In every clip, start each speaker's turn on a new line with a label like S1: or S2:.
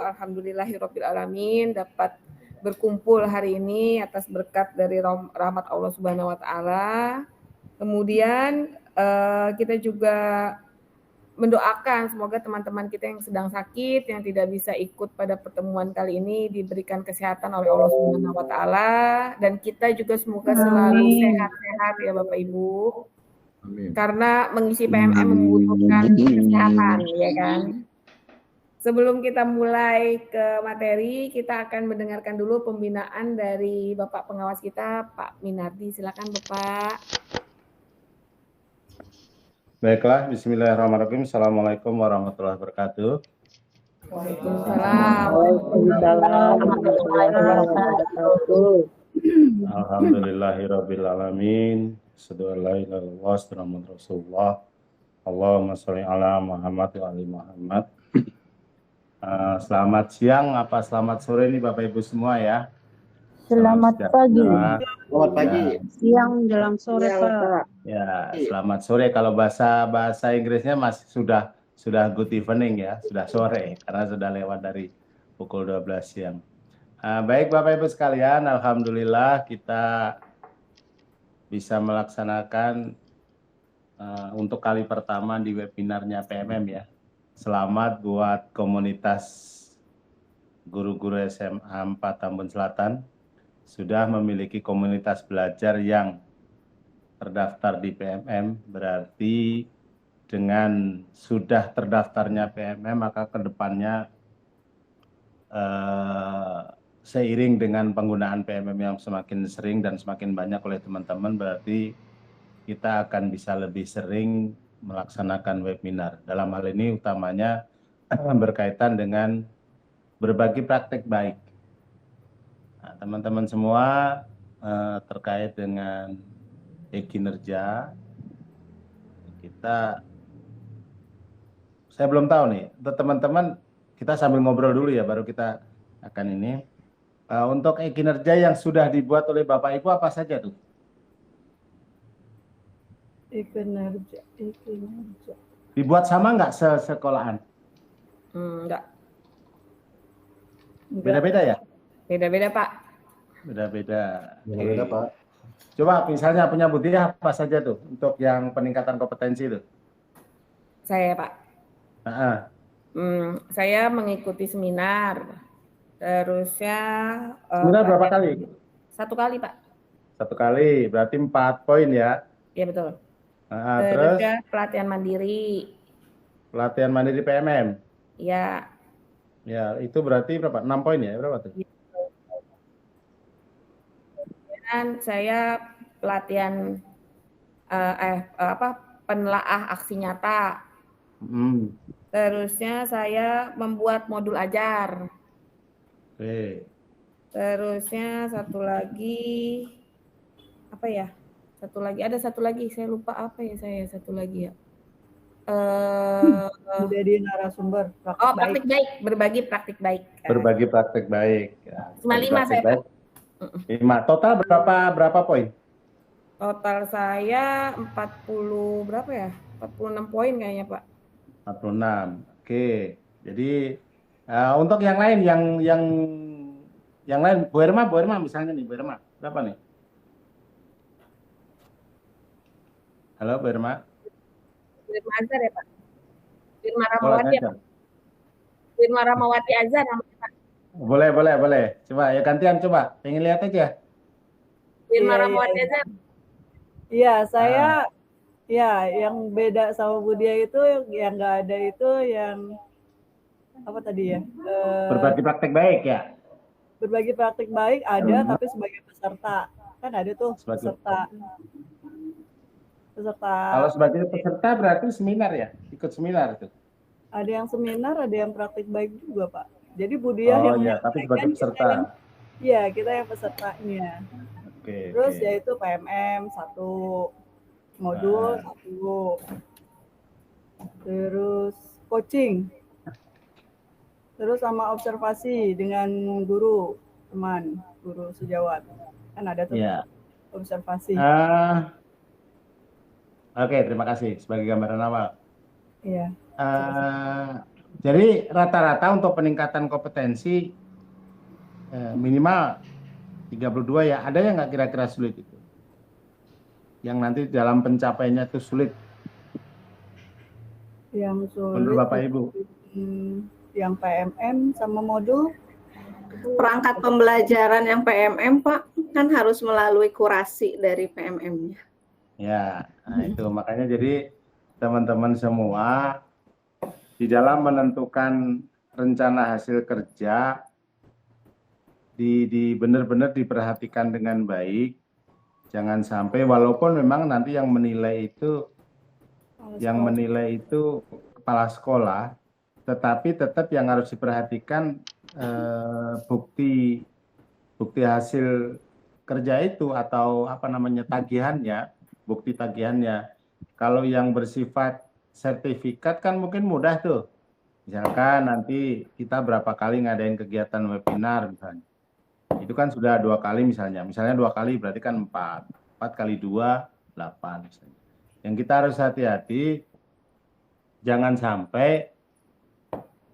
S1: Alhamdulillahirabbil alamin dapat berkumpul hari ini atas berkat dari rahmat Allah Subhanahu wa taala. Kemudian kita juga mendoakan semoga teman-teman kita yang sedang sakit, yang tidak bisa ikut pada pertemuan kali ini diberikan kesehatan oleh Allah Subhanahu wa taala, dan kita juga semoga selalu sehat-sehat ya Bapak Ibu.
S2: Amin.
S1: Karena mengisi PMM membutuhkan kesehatan, ya kan? Sebelum kita mulai ke materi, kita akan mendengarkan dulu pembinaan dari Bapak pengawas kita, Pak Minardi. Silakan Bapak.
S3: Baiklah, bismillahirrahmanirrahim. Assalamualaikum warahmatullahi wabarakatuh.
S1: Waalaikumsalam.
S3: Alhamdulillahirabbil alamin. Asyhadu an la ilaha illallah wa rasulullah. Allahumma sholli ala Muhammad wa ali Muhammad. Selamat siang apa selamat sore nih Bapak Ibu semua ya.
S4: Selamat pagi.
S2: Selamat pagi.
S4: Siang menjelang sore, Pak.
S3: Ya, selamat sore. Kalau bahasa Inggrisnya masih sudah good evening ya, sudah sore karena sudah lewat dari pukul 12 siang. Baik Bapak Ibu sekalian, alhamdulillah kita bisa melaksanakan untuk kali pertama di webinarnya PMM ya. Selamat buat komunitas guru-guru SMA 4 Tambun Selatan sudah memiliki komunitas belajar yang terdaftar di PMM, berarti dengan sudah terdaftarnya PMM maka kedepannya seiring dengan penggunaan PMM yang semakin sering dan semakin banyak oleh teman-teman, berarti kita akan bisa lebih sering melaksanakan webinar. Dalam hal ini utamanya berkaitan dengan berbagi praktek baik. Nah, teman-teman semua terkait dengan kinerja, saya belum tahu nih, untuk teman-teman kita sambil ngobrol dulu ya, baru kita akan ini. Untuk kinerja yang sudah dibuat oleh Bapak Ibu apa saja tuh?
S4: Kinerja.
S3: Dibuat sama nggak sekolahan?
S1: Enggak.
S3: Beda-beda ya?
S1: Beda-beda Pak.
S3: Beda-beda.
S2: Beda Pak.
S3: Coba misalnya punya Budiah apa saja tuh untuk yang peningkatan kompetensi itu?
S1: Saya Pak. Saya mengikuti seminar. Terusnya
S3: seminar berapa kali?
S1: 1 kali Pak.
S3: 1 kali, berarti 4 poin ya?
S1: Iya betul.
S3: Terus
S1: pelatihan mandiri.
S3: Pelatihan mandiri PMM?
S1: Iya.
S3: Ya, itu berarti berapa? 6 poin ya? Berapa tuh?
S1: Dan saya pelatihan penelaah aksi nyata. Terusnya saya membuat modul ajar.
S3: Oke.
S1: Terusnya satu lagi apa ya? Ada satu lagi saya lupa apa ya saya satu lagi ya.
S4: Jadi narasumber
S1: praktik baik, berbagi praktik baik.
S3: Berbagi praktik baik. Ya,
S1: 5 saya Pak.
S3: 5. Total berapa poin?
S1: Total saya 40 berapa ya? 46 poin kayaknya Pak.
S3: 46. Oke. Jadi untuk yang lain yang lain Bu Irma misalnya nih, Bu Irma. Berapa nih? Halo Bu Irma.
S1: Bu Irma Azhar ya Pak. Bu Irma Rahmawati ya Pak. Bu Irma Rahmawati Azhar namanya Pak.
S3: Boleh. Coba ya gantian coba. Pengen lihat aja.
S1: Bu Irma Rahmawati Azhar.
S4: Iya, saya ya yang beda sama Budia itu yang nggak ada itu yang apa tadi ya?
S3: Berbagi praktek baik ya.
S4: Berbagi praktek baik ada, tapi sebagai peserta kan ada tuh peserta.
S3: Kalau sebagai peserta berarti seminar ya, ikut seminar itu.
S4: Ada yang seminar, ada yang praktek baik juga Pak. Jadi Budia yang
S3: tapi sebagai peserta.
S4: Iya, kita yang pesertanya.
S3: Oke.
S4: Terus yaitu PMM 1, modul 1, terus coaching, terus sama observasi dengan guru sejawat kan ada tuh observasi.
S3: Oke, terima kasih sebagai gambaran awal.
S4: Iya.
S3: Jadi rata-rata untuk peningkatan kompetensi minimal 32 ya. Ada yang nggak kira-kira sulit itu? Yang nanti dalam pencapaiannya itu sulit
S4: Yang
S3: menurut
S4: sulit
S3: Bapak Ibu?
S4: yang PMM sama modul.
S5: Perangkat pembelajaran yang PMM, Pak, kan harus melalui kurasi dari PMM-nya.
S3: Ya, nah itu makanya jadi teman-teman semua di dalam menentukan rencana hasil kerja benar-benar diperhatikan dengan baik. Jangan sampai walaupun memang nanti yang menilai itu kepala sekolah, tetapi tetap yang harus diperhatikan bukti hasil kerja itu atau apa namanya tagihannya, bukti tagihannya. Kalau yang bersifat sertifikat kan mungkin mudah tuh. Misalkan nanti kita berapa kali ngadain kegiatan webinar misalnya. Itu kan sudah 2 kali misalnya. Misalnya 2 kali berarti kan 4. 4 kali 2, 8 misalnya. Yang kita harus hati-hati, jangan sampai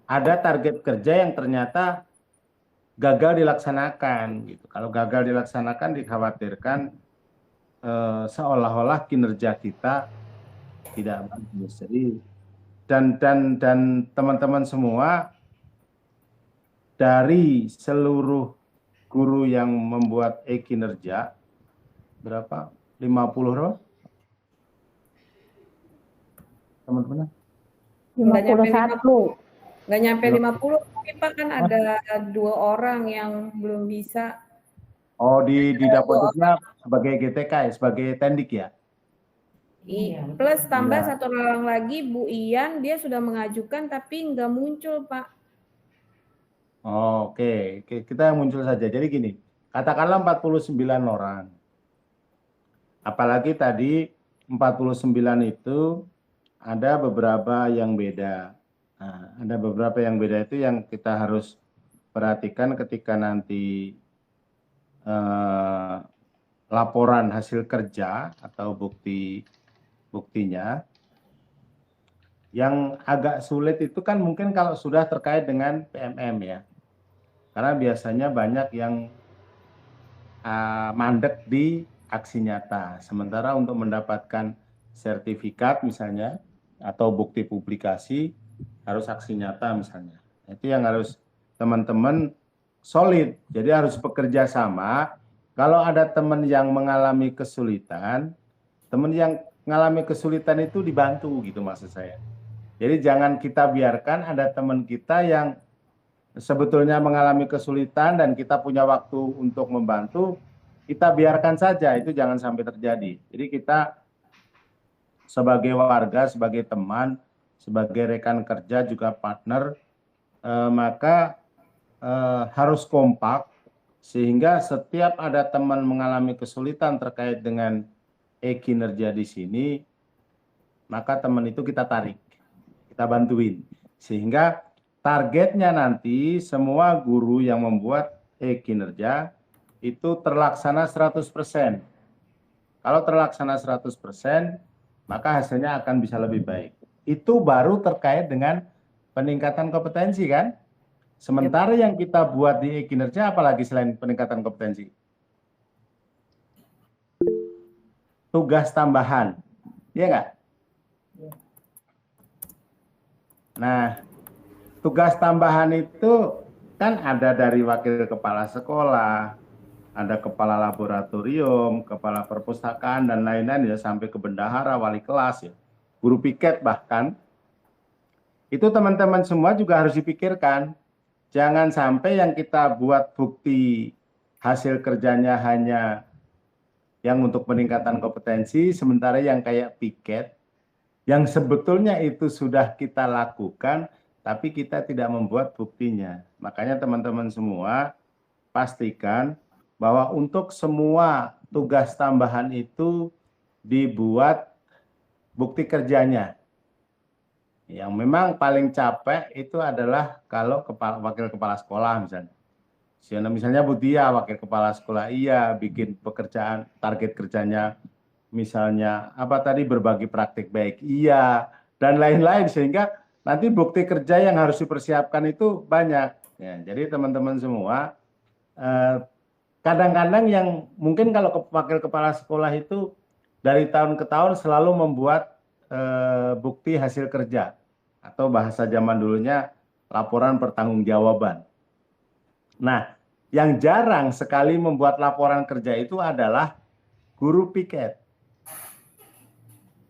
S3: ada target kerja yang ternyata gagal dilaksanakan gitu. Kalau gagal dilaksanakan dikhawatirkan seolah-olah kinerja kita tidak bagus. Jadi dan teman-teman semua dari seluruh guru yang membuat e-kinerja berapa? 50 roh? Teman-teman?
S1: 51. Nggak nyampe 50, mungkin Pak kan ada 2 orang yang belum bisa.
S3: Oh, di Dapodiknya sebagai GTK ya, sebagai tendik ya?
S1: Plus tambah
S3: Iya.
S1: 1 orang lagi, Bu Ian, dia sudah mengajukan tapi nggak muncul, Pak.
S3: Oh, oke. Kita yang muncul saja. Jadi gini, katakanlah 49 orang. Apalagi tadi 49 itu ada beberapa yang beda. Nah, ada beberapa yang beda itu yang kita harus perhatikan ketika nanti laporan hasil kerja atau buktinya. Yang agak sulit itu kan mungkin kalau sudah terkait dengan PMM ya. Karena biasanya banyak yang mandek di aksi nyata. Sementara untuk mendapatkan sertifikat misalnya atau bukti publikasi harus aksi nyata misalnya. Itu yang harus teman-teman solid. Jadi harus bekerja sama. Kalau ada teman yang mengalami kesulitan, teman yang mengalami kesulitan itu dibantu gitu maksud saya. Jadi jangan kita biarkan ada teman kita yang sebetulnya mengalami kesulitan dan kita punya waktu untuk membantu, kita biarkan saja, itu jangan sampai terjadi. Jadi kita sebagai warga, sebagai teman, sebagai rekan kerja juga partner, maka harus kompak sehingga setiap ada teman mengalami kesulitan terkait dengan e-kinerja di sini, maka teman itu kita tarik, kita bantuin. Sehingga targetnya nanti semua guru yang membuat e-kinerja itu terlaksana 100%. Kalau terlaksana 100%, maka hasilnya akan bisa lebih baik. Itu baru terkait dengan peningkatan kompetensi kan? Sementara yang kita buat di e-kinerja apalagi selain peningkatan kompetensi? Tugas tambahan. Iya nggak? Nah, tugas tambahan itu kan ada dari wakil kepala sekolah, ada kepala laboratorium, kepala perpustakaan, dan lain-lain ya, sampai ke bendahara, wali kelas ya, guru piket bahkan. Itu teman-teman semua juga harus dipikirkan. Jangan sampai yang kita buat bukti hasil kerjanya hanya yang untuk peningkatan kompetensi, sementara yang kayak piket, yang sebetulnya itu sudah kita lakukan, tapi kita tidak membuat buktinya. Makanya teman-teman semua pastikan bahwa untuk semua tugas tambahan itu dibuat bukti kerjanya. Yang memang paling capek itu adalah kalau wakil kepala sekolah misalnya. Misalnya Bu Dia, wakil kepala sekolah, iya bikin pekerjaan, target kerjanya misalnya apa tadi, berbagi praktik baik, iya, dan lain-lain, sehingga nanti bukti kerja yang harus dipersiapkan itu banyak. Ya, jadi teman-teman semua, kadang-kadang yang mungkin kalau wakil kepala sekolah itu dari tahun ke tahun selalu membuat bukti hasil kerja atau bahasa zaman dulunya laporan pertanggungjawaban. Nah, yang jarang sekali membuat laporan kerja itu adalah guru piket.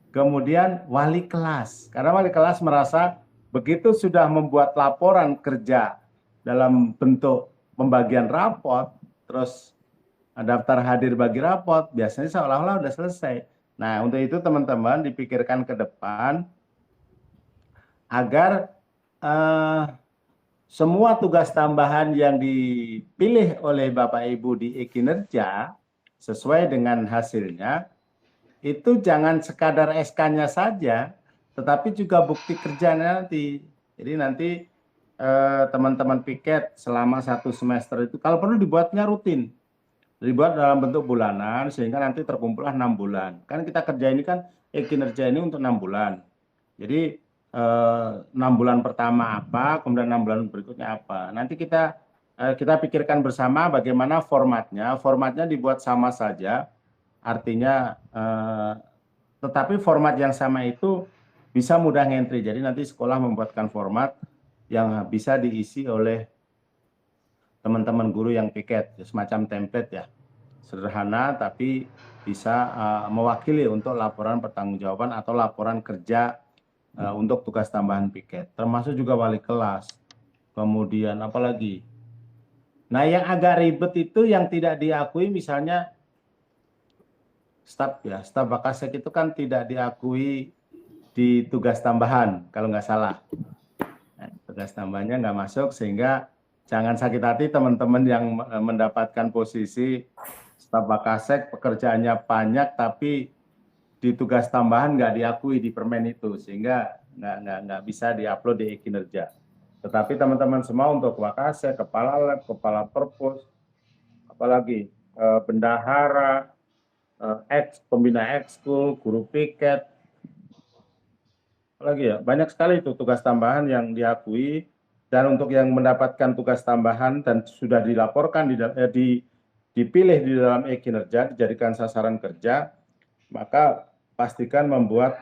S3: Kemudian wali kelas. Karena wali kelas merasa begitu sudah membuat laporan kerja dalam bentuk pembagian rapot, terus daftar hadir bagi rapot, biasanya seolah-olah sudah selesai. Nah, untuk itu teman-teman dipikirkan ke depan agar semua tugas tambahan yang dipilih oleh Bapak Ibu di e-kinerja sesuai dengan hasilnya, itu jangan sekadar SK-nya saja, tetapi juga bukti kerjanya nanti. Jadi nanti teman-teman piket selama 1 semester itu, kalau perlu dibuatnya rutin, dibuat dalam bentuk bulanan, sehingga nanti terkumpullah 6 bulan. Kan kita kerja ini kan, e-kinerja ini untuk 6 bulan. Jadi 6 bulan pertama apa, kemudian 6 bulan berikutnya apa. Nanti kita pikirkan bersama bagaimana formatnya. Formatnya dibuat sama saja, artinya tetapi format yang sama itu bisa mudah ngentri. Jadi nanti sekolah membuatkan format yang bisa diisi oleh teman-teman guru yang piket, semacam template ya, sederhana tapi bisa mewakili untuk laporan pertanggungjawaban atau laporan kerja untuk tugas tambahan piket, termasuk juga wali kelas. Kemudian apalagi? Nah, yang agak ribet itu yang tidak diakui, misalnya staf ya, staf Bakasek itu kan tidak diakui di tugas tambahan kalau nggak salah. Nah, tugas tambahannya nggak masuk, sehingga jangan sakit hati teman-teman yang mendapatkan posisi staf Bakasek, pekerjaannya banyak tapi di tugas tambahan nggak diakui di permen itu, sehingga nggak bisa diupload di e-kinerja. Tetapi teman-teman semua untuk Wakasek, kepala lab, kepala perpus, apalagi bendahara, pembina ekskul, guru piket, apalagi ya, banyak sekali itu tugas tambahan yang diakui. Dan untuk yang mendapatkan tugas tambahan dan sudah dilaporkan dipilih di dalam e-kinerja, dijadikan sasaran kerja, maka pastikan membuat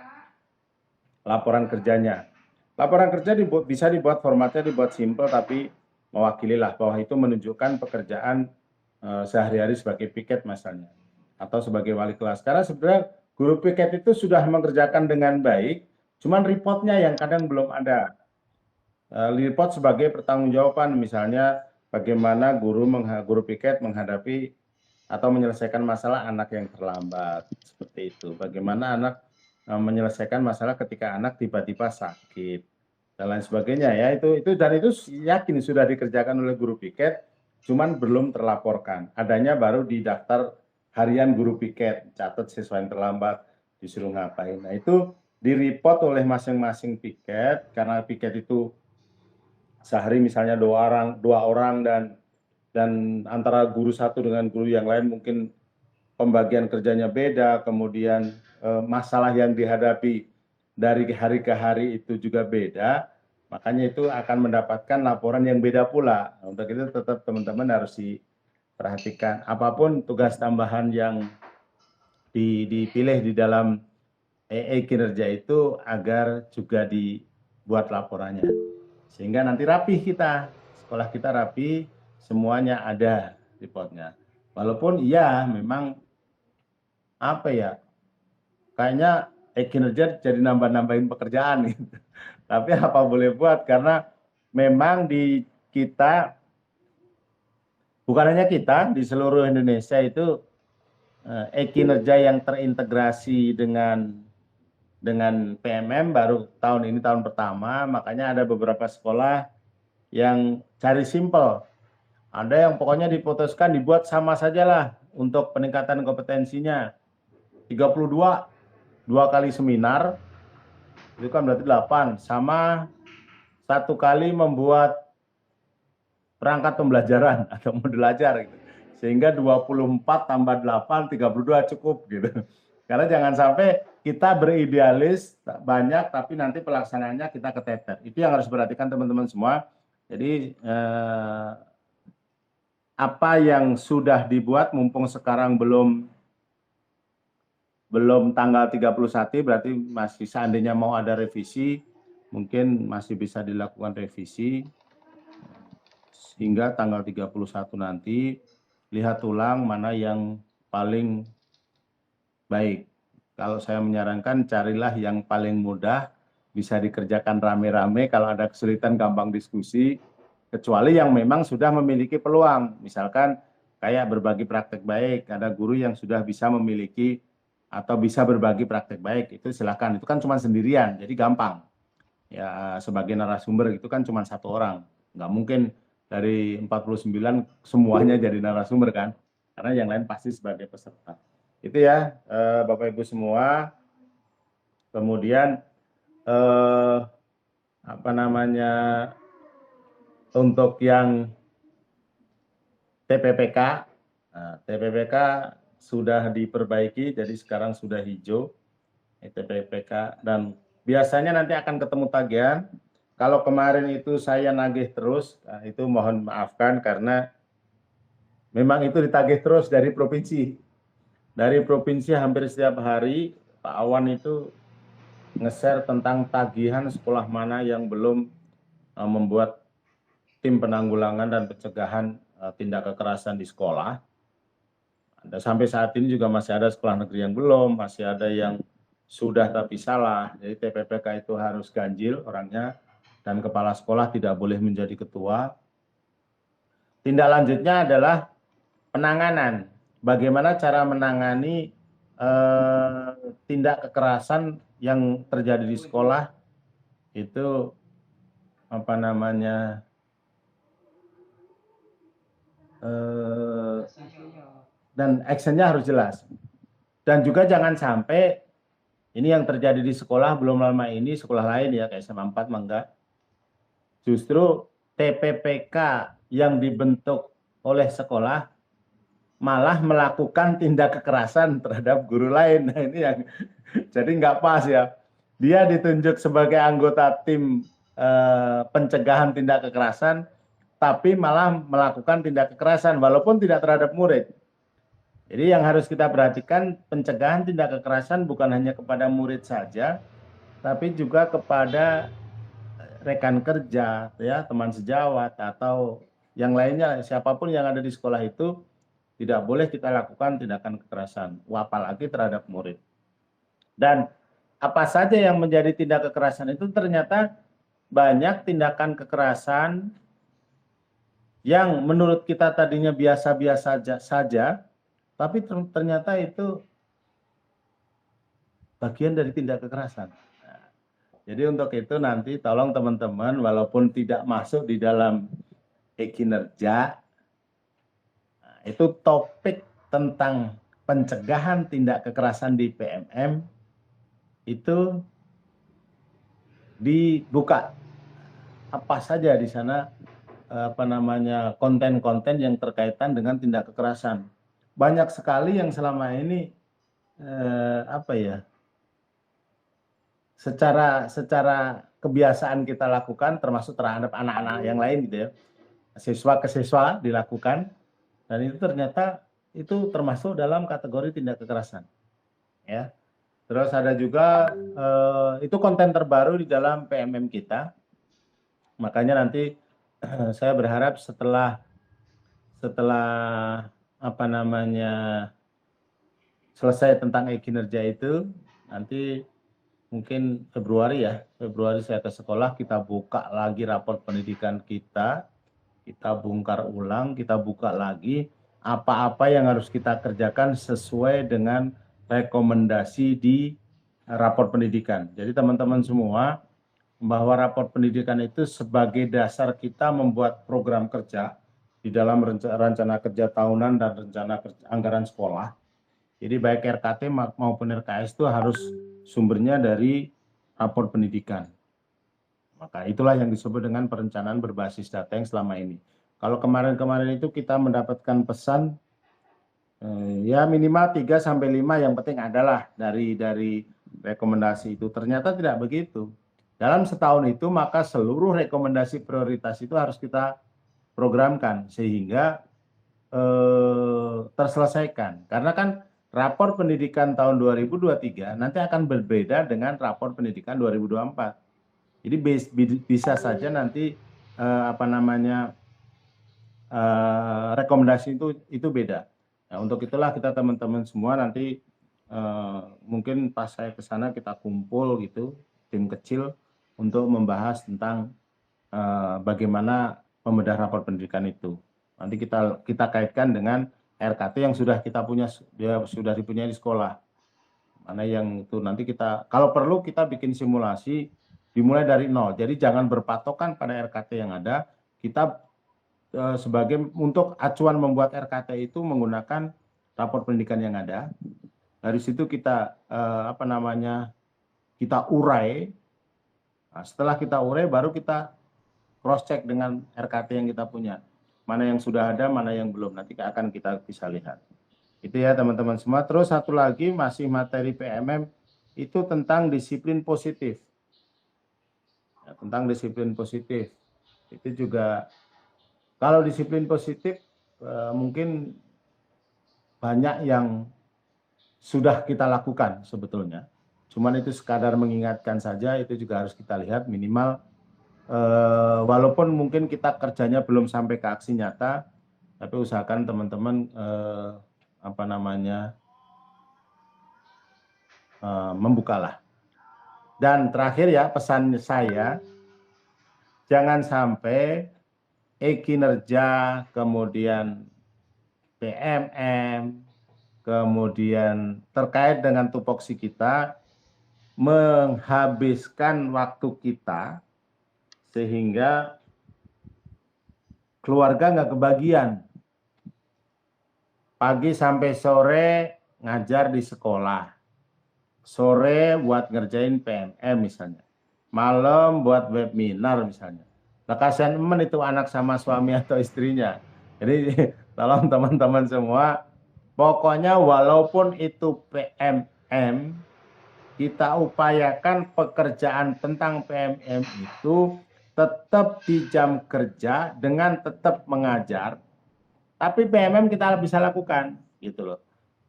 S3: laporan kerjanya. Laporan kerja bisa dibuat formatnya, dibuat simple, tapi mewakililah bahwa itu menunjukkan pekerjaan sehari-hari sebagai piket misalnya, atau sebagai wali kelas. Karena sebenarnya guru piket itu sudah mengerjakan dengan baik, cuman reportnya yang kadang belum ada. Report sebagai pertanggungjawaban, misalnya bagaimana guru piket menghadapi atau menyelesaikan masalah anak yang terlambat, seperti itu. Bagaimana anak menyelesaikan masalah ketika anak tiba-tiba sakit dan lain sebagainya ya. Itu yakin sudah dikerjakan oleh guru piket, cuman belum terlaporkan. Adanya baru di daftar harian guru piket, catat siswa yang terlambat, disuruh ngapain. Nah, itu direport oleh masing-masing piket, karena piket itu sehari misalnya dua orang dan antara guru satu dengan guru yang lain mungkin pembagian kerjanya beda, kemudian masalah yang dihadapi dari hari ke hari itu juga beda, makanya itu akan mendapatkan laporan yang beda pula. Untuk itu tetap teman-teman harus diperhatikan, apapun tugas tambahan yang dipilih di dalam e-kinerja itu agar juga dibuat laporannya. Sehingga nanti rapih kita, sekolah kita rapih, semuanya ada reportnya. Walaupun iya memang apa ya, kayaknya e-kinerja jadi nambah-nambahin pekerjaan gitu. Tapi apa boleh buat, karena memang di kita, bukan hanya kita, di seluruh Indonesia itu e-kinerja yang terintegrasi dengan PMM baru tahun ini, tahun pertama. Makanya ada beberapa sekolah yang cari simple. Ada yang pokoknya diputuskan dibuat sama sajalah untuk peningkatan kompetensinya. 32, 2 kali seminar, itu kan berarti 8, sama 1 kali membuat perangkat pembelajaran atau modul ajar gitu. Sehingga 24 tambah 8, 32 cukup gitu. Karena jangan sampai kita beridealis banyak tapi nanti pelaksanaannya kita keteter. Itu yang harus diperhatikan teman-teman semua. Jadi apa yang sudah dibuat mumpung sekarang belum tanggal 31 berarti masih seandainya mau ada revisi mungkin masih bisa dilakukan revisi hingga tanggal 31 nanti lihat ulang mana yang paling baik. Kalau saya menyarankan carilah yang paling mudah, bisa dikerjakan rame-rame, kalau ada kesulitan gampang diskusi, kecuali yang memang sudah memiliki peluang. Misalkan kayak berbagi praktek baik, ada guru yang sudah bisa memiliki atau bisa berbagi praktek baik, itu silakan. Itu kan cuma sendirian, jadi gampang. Ya sebagai narasumber itu kan cuma satu orang. Nggak mungkin dari 49 semuanya jadi narasumber kan, karena yang lain pasti sebagai peserta. Itu ya Bapak Ibu semua. Kemudian untuk yang TPPK, TPPK sudah diperbaiki, jadi sekarang sudah hijau TPPK, dan biasanya nanti akan ketemu tagihan. Kalau kemarin itu saya nagih terus, itu mohon maafkan karena memang itu ditagih terus dari provinsi. Dari provinsi hampir setiap hari Pak Awan itu nge-share tentang tagihan sekolah mana yang belum membuat tim penanggulangan dan pencegahan tindak kekerasan di sekolah. Sampai saat ini juga masih ada sekolah negeri yang belum, masih ada yang sudah tapi salah. Jadi TPPK itu harus ganjil orangnya dan kepala sekolah tidak boleh menjadi ketua. Tindak lanjutnya adalah penanganan. Bagaimana cara menangani tindak kekerasan yang terjadi di sekolah itu dan actionnya harus jelas. Dan juga jangan sampai ini yang terjadi di sekolah belum lama ini sekolah lain ya kayak SMA 4 enggak. Justru TPPK yang dibentuk oleh sekolah malah melakukan tindak kekerasan terhadap guru lain. Nah ini yang jadi nggak pas ya. Dia ditunjuk sebagai anggota tim pencegahan tindak kekerasan, tapi malah melakukan tindak kekerasan walaupun tidak terhadap murid. Jadi yang harus kita perhatikan pencegahan tindak kekerasan bukan hanya kepada murid saja, tapi juga kepada rekan kerja, ya teman sejawat atau yang lainnya, siapapun yang ada di sekolah itu. Tidak boleh kita lakukan tindakan kekerasan, apalagi terhadap murid. Dan apa saja yang menjadi tindak kekerasan itu ternyata banyak tindakan kekerasan yang menurut kita tadinya biasa-biasa saja, tapi ternyata itu bagian dari tindak kekerasan. Nah, jadi untuk itu nanti tolong teman-teman walaupun tidak masuk di dalam kinerja, itu topik tentang pencegahan tindak kekerasan di PMM itu dibuka apa saja di sana konten-konten yang terkaitan dengan tindak kekerasan. Banyak sekali yang selama ini secara kebiasaan kita lakukan termasuk terhadap anak-anak yang lain gitu ya. Siswa ke siswa dilakukan. Dan itu ternyata itu termasuk dalam kategori tindak kekerasan, ya. Terus ada juga itu konten terbaru di dalam PMM kita. Makanya nanti saya berharap setelah selesai tentang kinerja itu nanti mungkin Februari saya ke sekolah, kita buka lagi raport pendidikan kita bongkar ulang, kita buka lagi apa-apa yang harus kita kerjakan sesuai dengan rekomendasi di raport pendidikan. Jadi teman-teman semua, bahwa raport pendidikan itu sebagai dasar kita membuat program kerja di dalam rencana kerja tahunan dan rencana anggaran sekolah. Jadi baik RKT maupun RKS itu harus sumbernya dari raport pendidikan. Maka itulah yang disebut dengan perencanaan berbasis data yang selama ini. Kalau kemarin-kemarin itu kita mendapatkan pesan Ya minimal 3 sampai 5 yang penting adalah dari rekomendasi itu. Ternyata tidak begitu. Dalam setahun itu maka seluruh rekomendasi prioritas itu harus kita programkan sehingga terselesaikan. Karena kan rapor pendidikan tahun 2023 nanti akan berbeda dengan rapor pendidikan 2024. Jadi bisa saja nanti rekomendasi itu beda. Nah, untuk itulah kita teman-teman semua nanti mungkin pas saya ke sana kita kumpul gitu, tim kecil untuk membahas tentang bagaimana membedah rapor pendidikan itu. Nanti kita kaitkan dengan RKT yang sudah kita punya, sudah dipunyai di sekolah. Mana yang itu nanti kita, kalau perlu kita bikin simulasi dimulai dari nol. Jadi jangan berpatokan pada RKT yang ada. Kita sebagai untuk acuan membuat RKT itu menggunakan rapor pendidikan yang ada. Dari situ kita kita urai. Nah, setelah kita urai baru kita cross check dengan RKT yang kita punya. Mana yang sudah ada, mana yang belum. Nanti akan kita bisa lihat. Itu ya teman-teman semua. Terus satu lagi masih materi PMM itu tentang disiplin positif. Ya, tentang disiplin positif. Itu juga kalau disiplin positif mungkin banyak yang sudah kita lakukan sebetulnya. Cuman itu sekadar mengingatkan saja, itu juga harus kita lihat minimal walaupun mungkin kita kerjanya belum sampai ke aksi nyata, tapi usahakan teman-teman membukalah. Dan terakhir ya pesan saya, jangan sampai kinerja, kemudian PMM, kemudian terkait dengan tupoksi kita menghabiskan waktu kita sehingga keluarga nggak kebagian. Pagi sampai sore ngajar di sekolah, sore buat ngerjain PMM misalnya, malam buat webinar misalnya. Nah, kasihan itu anak sama suami atau istrinya. Jadi tolong teman-teman semua, pokoknya walaupun itu PMM, kita upayakan pekerjaan tentang PMM itu tetap di jam kerja dengan tetap mengajar, tapi PMM kita bisa lakukan gitu loh.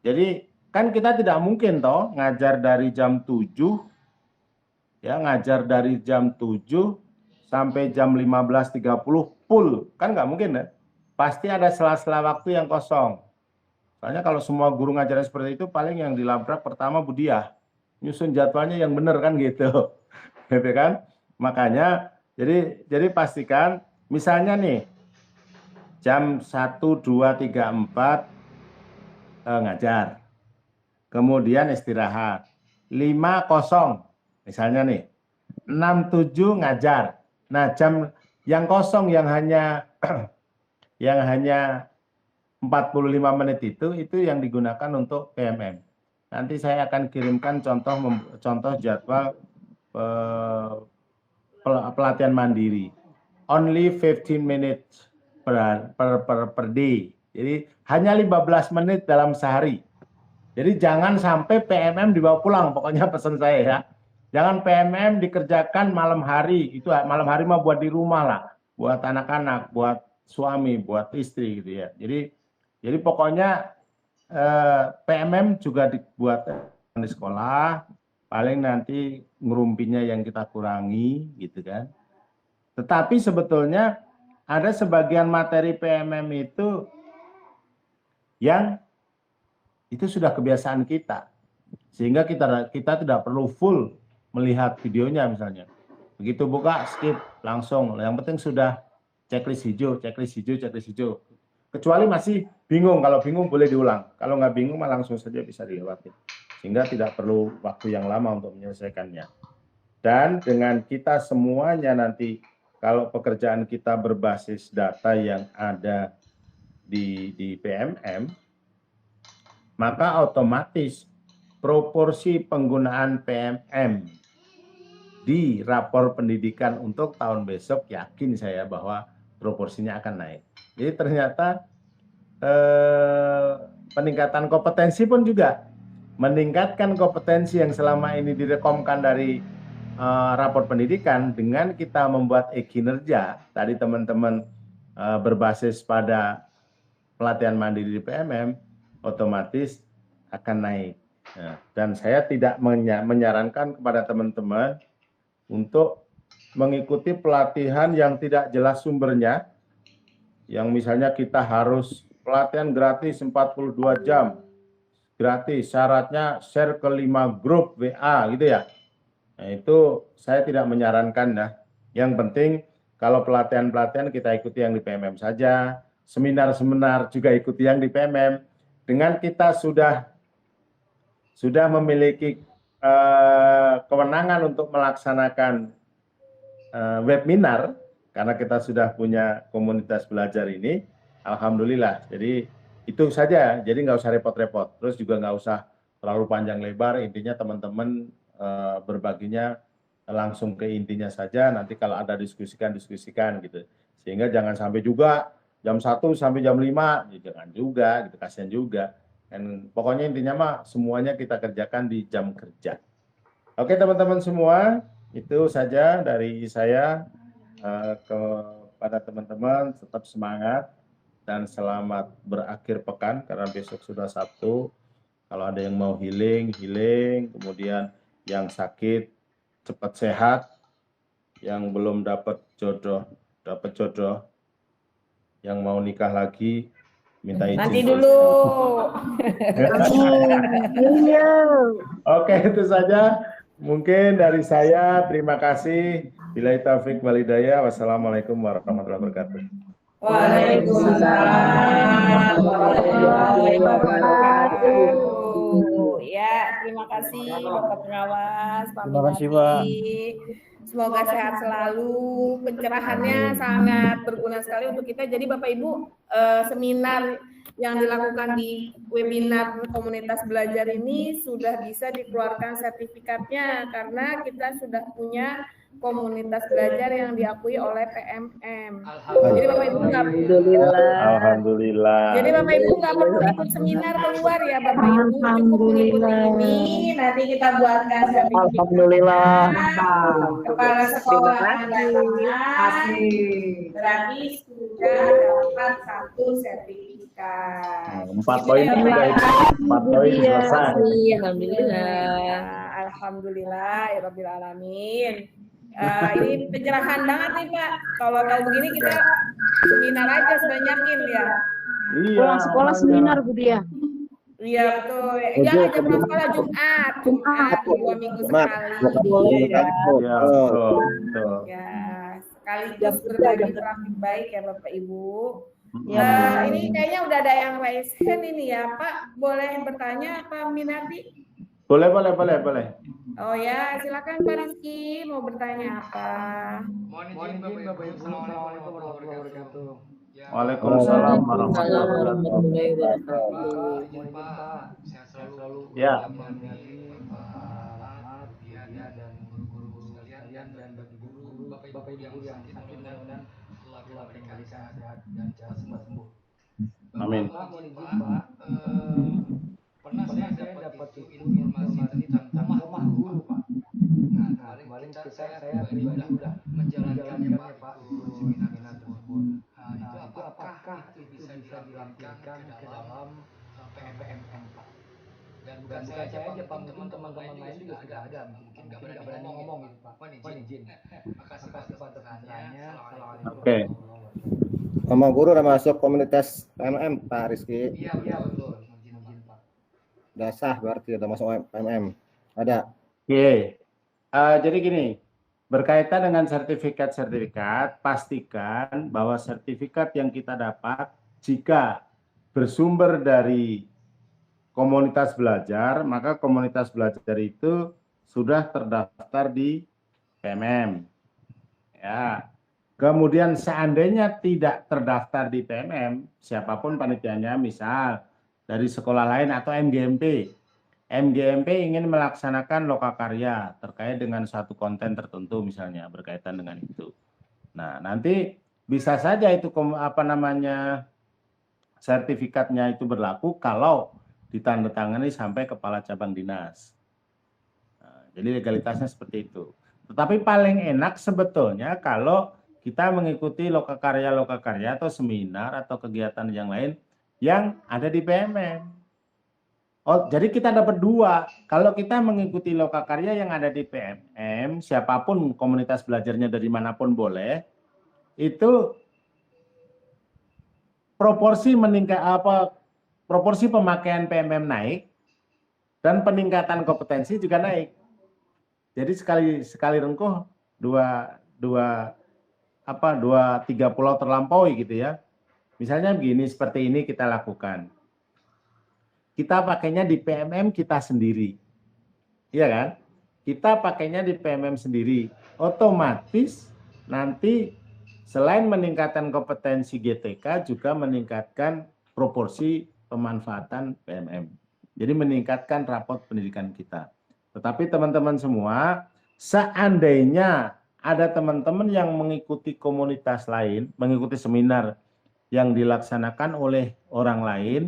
S3: Jadi kan kita tidak mungkin toh ngajar dari jam 7 ya, ngajar dari jam 7 sampai jam 15.30 full, kan nggak mungkin ya. Pasti ada sela-sela waktu yang kosong. Soalnya kalau semua guru ngajarnya seperti itu, paling yang dilabrak pertama Budiah, nyusun jadwalnya yang benar kan gitu. Gitu kan? Makanya jadi pastikan misalnya nih jam 1, 2, 3, 4 ngajar. Kemudian istirahat. 5 kosong. Misalnya nih 6, 7 ngajar. Nah, jam yang kosong yang hanya 45 menit itu yang digunakan untuk PMM. Nanti saya akan kirimkan contoh jadwal pelatihan mandiri. Only 15 minutes per day. Jadi hanya 15 menit dalam sehari. Jadi jangan sampai PMM dibawa pulang, pokoknya pesan saya ya. Jangan PMM dikerjakan malam hari, itu malam hari mah buat di rumah lah, buat anak-anak, buat suami, buat istri gitu ya. Jadi pokoknya PMM juga dibuat di sekolah, paling nanti ngerumpinya yang kita kurangi gitu kan. Tetapi sebetulnya ada sebagian materi PMM itu yang itu sudah kebiasaan kita, sehingga kita tidak perlu full melihat videonya misalnya. Begitu buka skip langsung, yang penting sudah checklist hijau. Kecuali masih bingung, kalau bingung boleh diulang. Kalau nggak bingung mah langsung saja bisa dilewati. Sehingga tidak perlu waktu yang lama untuk menyelesaikannya. Dan dengan kita semuanya nanti, kalau pekerjaan kita berbasis data yang ada di PMM, maka otomatis proporsi penggunaan PMM di rapor pendidikan untuk tahun besok yakin saya bahwa proporsinya akan naik. Jadi ternyata peningkatan kompetensi pun juga meningkatkan kompetensi yang selama ini direkomkan dari rapor pendidikan dengan kita membuat e-kinerja. Tadi teman-teman berbasis pada pelatihan mandiri di PMM, otomatis akan naik. Nah, dan saya tidak menyarankan kepada teman-teman untuk mengikuti pelatihan yang tidak jelas sumbernya, yang misalnya kita harus pelatihan gratis 42 jam, gratis, syaratnya share ke 5 grup WA gitu ya. Nah, itu saya tidak menyarankan ya. Yang penting kalau pelatihan-pelatihan kita ikuti yang di PMM saja, seminar-seminar juga ikuti yang di PMM. Dengan kita sudah memiliki kewenangan untuk melaksanakan webinar, karena kita sudah punya komunitas belajar ini, alhamdulillah. Jadi itu saja, jadi nggak usah repot-repot. Terus juga nggak usah terlalu panjang lebar, intinya teman-teman berbaginya langsung ke intinya saja, nanti kalau ada diskusikan gitu. Sehingga jangan sampai juga jam 1 sampai jam 5, ya jangan juga, gitu, kasihan juga. Dan pokoknya intinya mah semuanya kita kerjakan di jam kerja. Oke teman-teman semua, itu saja dari saya kepada teman-teman, tetap semangat dan selamat berakhir pekan karena besok sudah Sabtu. Kalau ada yang mau healing, kemudian yang sakit cepat sehat, yang belum dapat jodoh, yang mau nikah lagi minta izin.
S1: Nanti dulu.
S3: Oke, itu saja mungkin dari saya. Terima kasih. Billahi taufik wal hidayah. Wassalamualaikum warahmatullahi wabarakatuh.
S1: Waalaikumsalam warahmatullahi wabarakatuh. Ya, terima kasih Bapak Pengawas, Pak Minardi. Semoga sehat selalu. Pencerahannya sangat berguna sekali untuk kita. Jadi Bapak Ibu, seminar yang dilakukan di webinar komunitas belajar ini sudah bisa dikeluarkan sertifikatnya karena kita sudah punya komunitas belajar yang diakui oleh PMM. Jadi Bapak Ibu
S3: Alhamdulillah.
S1: Jadi Bapak Ibu nggak perlu ikut seminar keluar ya Bapak Ibu, cukup mengikuti ini. Nanti kita buatkan sertifikat.
S6: Alhamdulillah.
S1: Kepala sekolah berarti sudah dapat 1 sertifikat.
S3: 4 poin sudah itu. 4 poin selesai.
S1: Alhamdulillah, Rabbil Alamin. Ini pencerahan banget nih Pak. Kalau begini kita seminar aja sebanyakin ya.
S3: Iya.
S6: Pulang sekolah seminar Bu Dia.
S1: Iya betul. Jangan jam sekolah Jumat 2 minggu sekali.
S3: Iya, betul.
S1: Ya, sekaligus berbagi praktik baik ya Bapak Ibu. Ini kayaknya udah ada yang raise hand ini ya Pak. Boleh bertanya Pak Minardi?
S3: Boleh.
S1: Oh ya, silakan Pak Rizky mau bertanya apa?
S7: Mohon izin Bapak Ibu. Assalamualaikum warahmatullahi wabarakatuh.
S3: Waalaikumsalam warahmatullahi wabarakatuh.
S7: Izin Pak, sehat selalu.
S3: Ya.
S7: Rahmat, Diana dan guru-guru sekalian dan bagi guru Bapak Ibu yang sakit mudah-mudahan Allah berikan sehat dan cepat sembuh.
S3: Amin.
S7: Mohon izin Pak, pernah saya dapat informasi tadi tentang rumah guru Pak. Nah, kemarin saya pribadi sudah menjalankannya Pak, ikut seminar tersebut. Nah, itu apakah itu bisa dilampirkan ke dalam PMM Pak? Dan bukan saya aja Pak, mungkin teman-teman lain juga sudah ada, mungkin nggak berani ngomong gitu Pak. Mohon izin. Makasih Pak atas pencerahannya.
S3: Oke.
S2: Sama guru udah masuk komunitas PMM Pak Rizky.
S7: Iya betul. Izin Pak.
S2: Udah sah berarti udah masuk PMM. Ada.
S3: Oke. Jadi gini, berkaitan dengan sertifikat, pastikan bahwa sertifikat yang kita dapat jika bersumber dari komunitas belajar, maka komunitas belajar itu sudah terdaftar di PMM. Ya. Kemudian seandainya tidak terdaftar di PMM, siapapun panitianya, misal dari sekolah lain atau MGMP ingin melaksanakan lokakarya terkait dengan satu konten tertentu misalnya berkaitan dengan itu. Nah, nanti bisa saja itu sertifikatnya itu berlaku kalau ditandatangani sampai kepala cabang dinas. Nah, jadi legalitasnya seperti itu. Tetapi paling enak sebetulnya kalau kita mengikuti lokakarya atau seminar atau kegiatan yang lain yang ada di PMM. Oh, jadi kita dapat dua. Kalau kita mengikuti lokakarya yang ada di PMM, siapapun komunitas belajarnya dari manapun boleh, itu proporsi pemakaian PMM naik dan peningkatan kompetensi juga naik. Jadi sekali rengkuh tiga pulau terlampaui gitu ya. Misalnya begini, seperti ini kita lakukan. Kita pakainya di PMM kita sendiri. Iya kan? Kita pakainya di PMM sendiri. Otomatis nanti selain meningkatkan kompetensi GTK juga meningkatkan proporsi pemanfaatan PMM. Jadi meningkatkan rapot pendidikan kita. Tetapi teman-teman semua, seandainya ada teman-teman yang mengikuti komunitas lain, mengikuti seminar yang dilaksanakan oleh orang lain,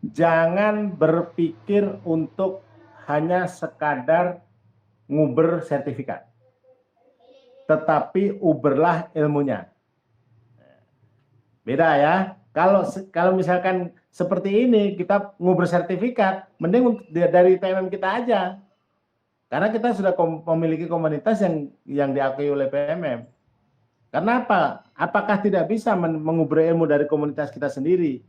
S3: jangan berpikir untuk hanya sekadar nguber sertifikat. Tetapi uberlah ilmunya. Beda ya. Kalau misalkan seperti ini, kita nguber sertifikat, mending dari PMM kita aja. Karena kita sudah memiliki komunitas yang diakui oleh PMM. Karena apa? Apakah tidak bisa mengubur ilmu dari komunitas kita sendiri?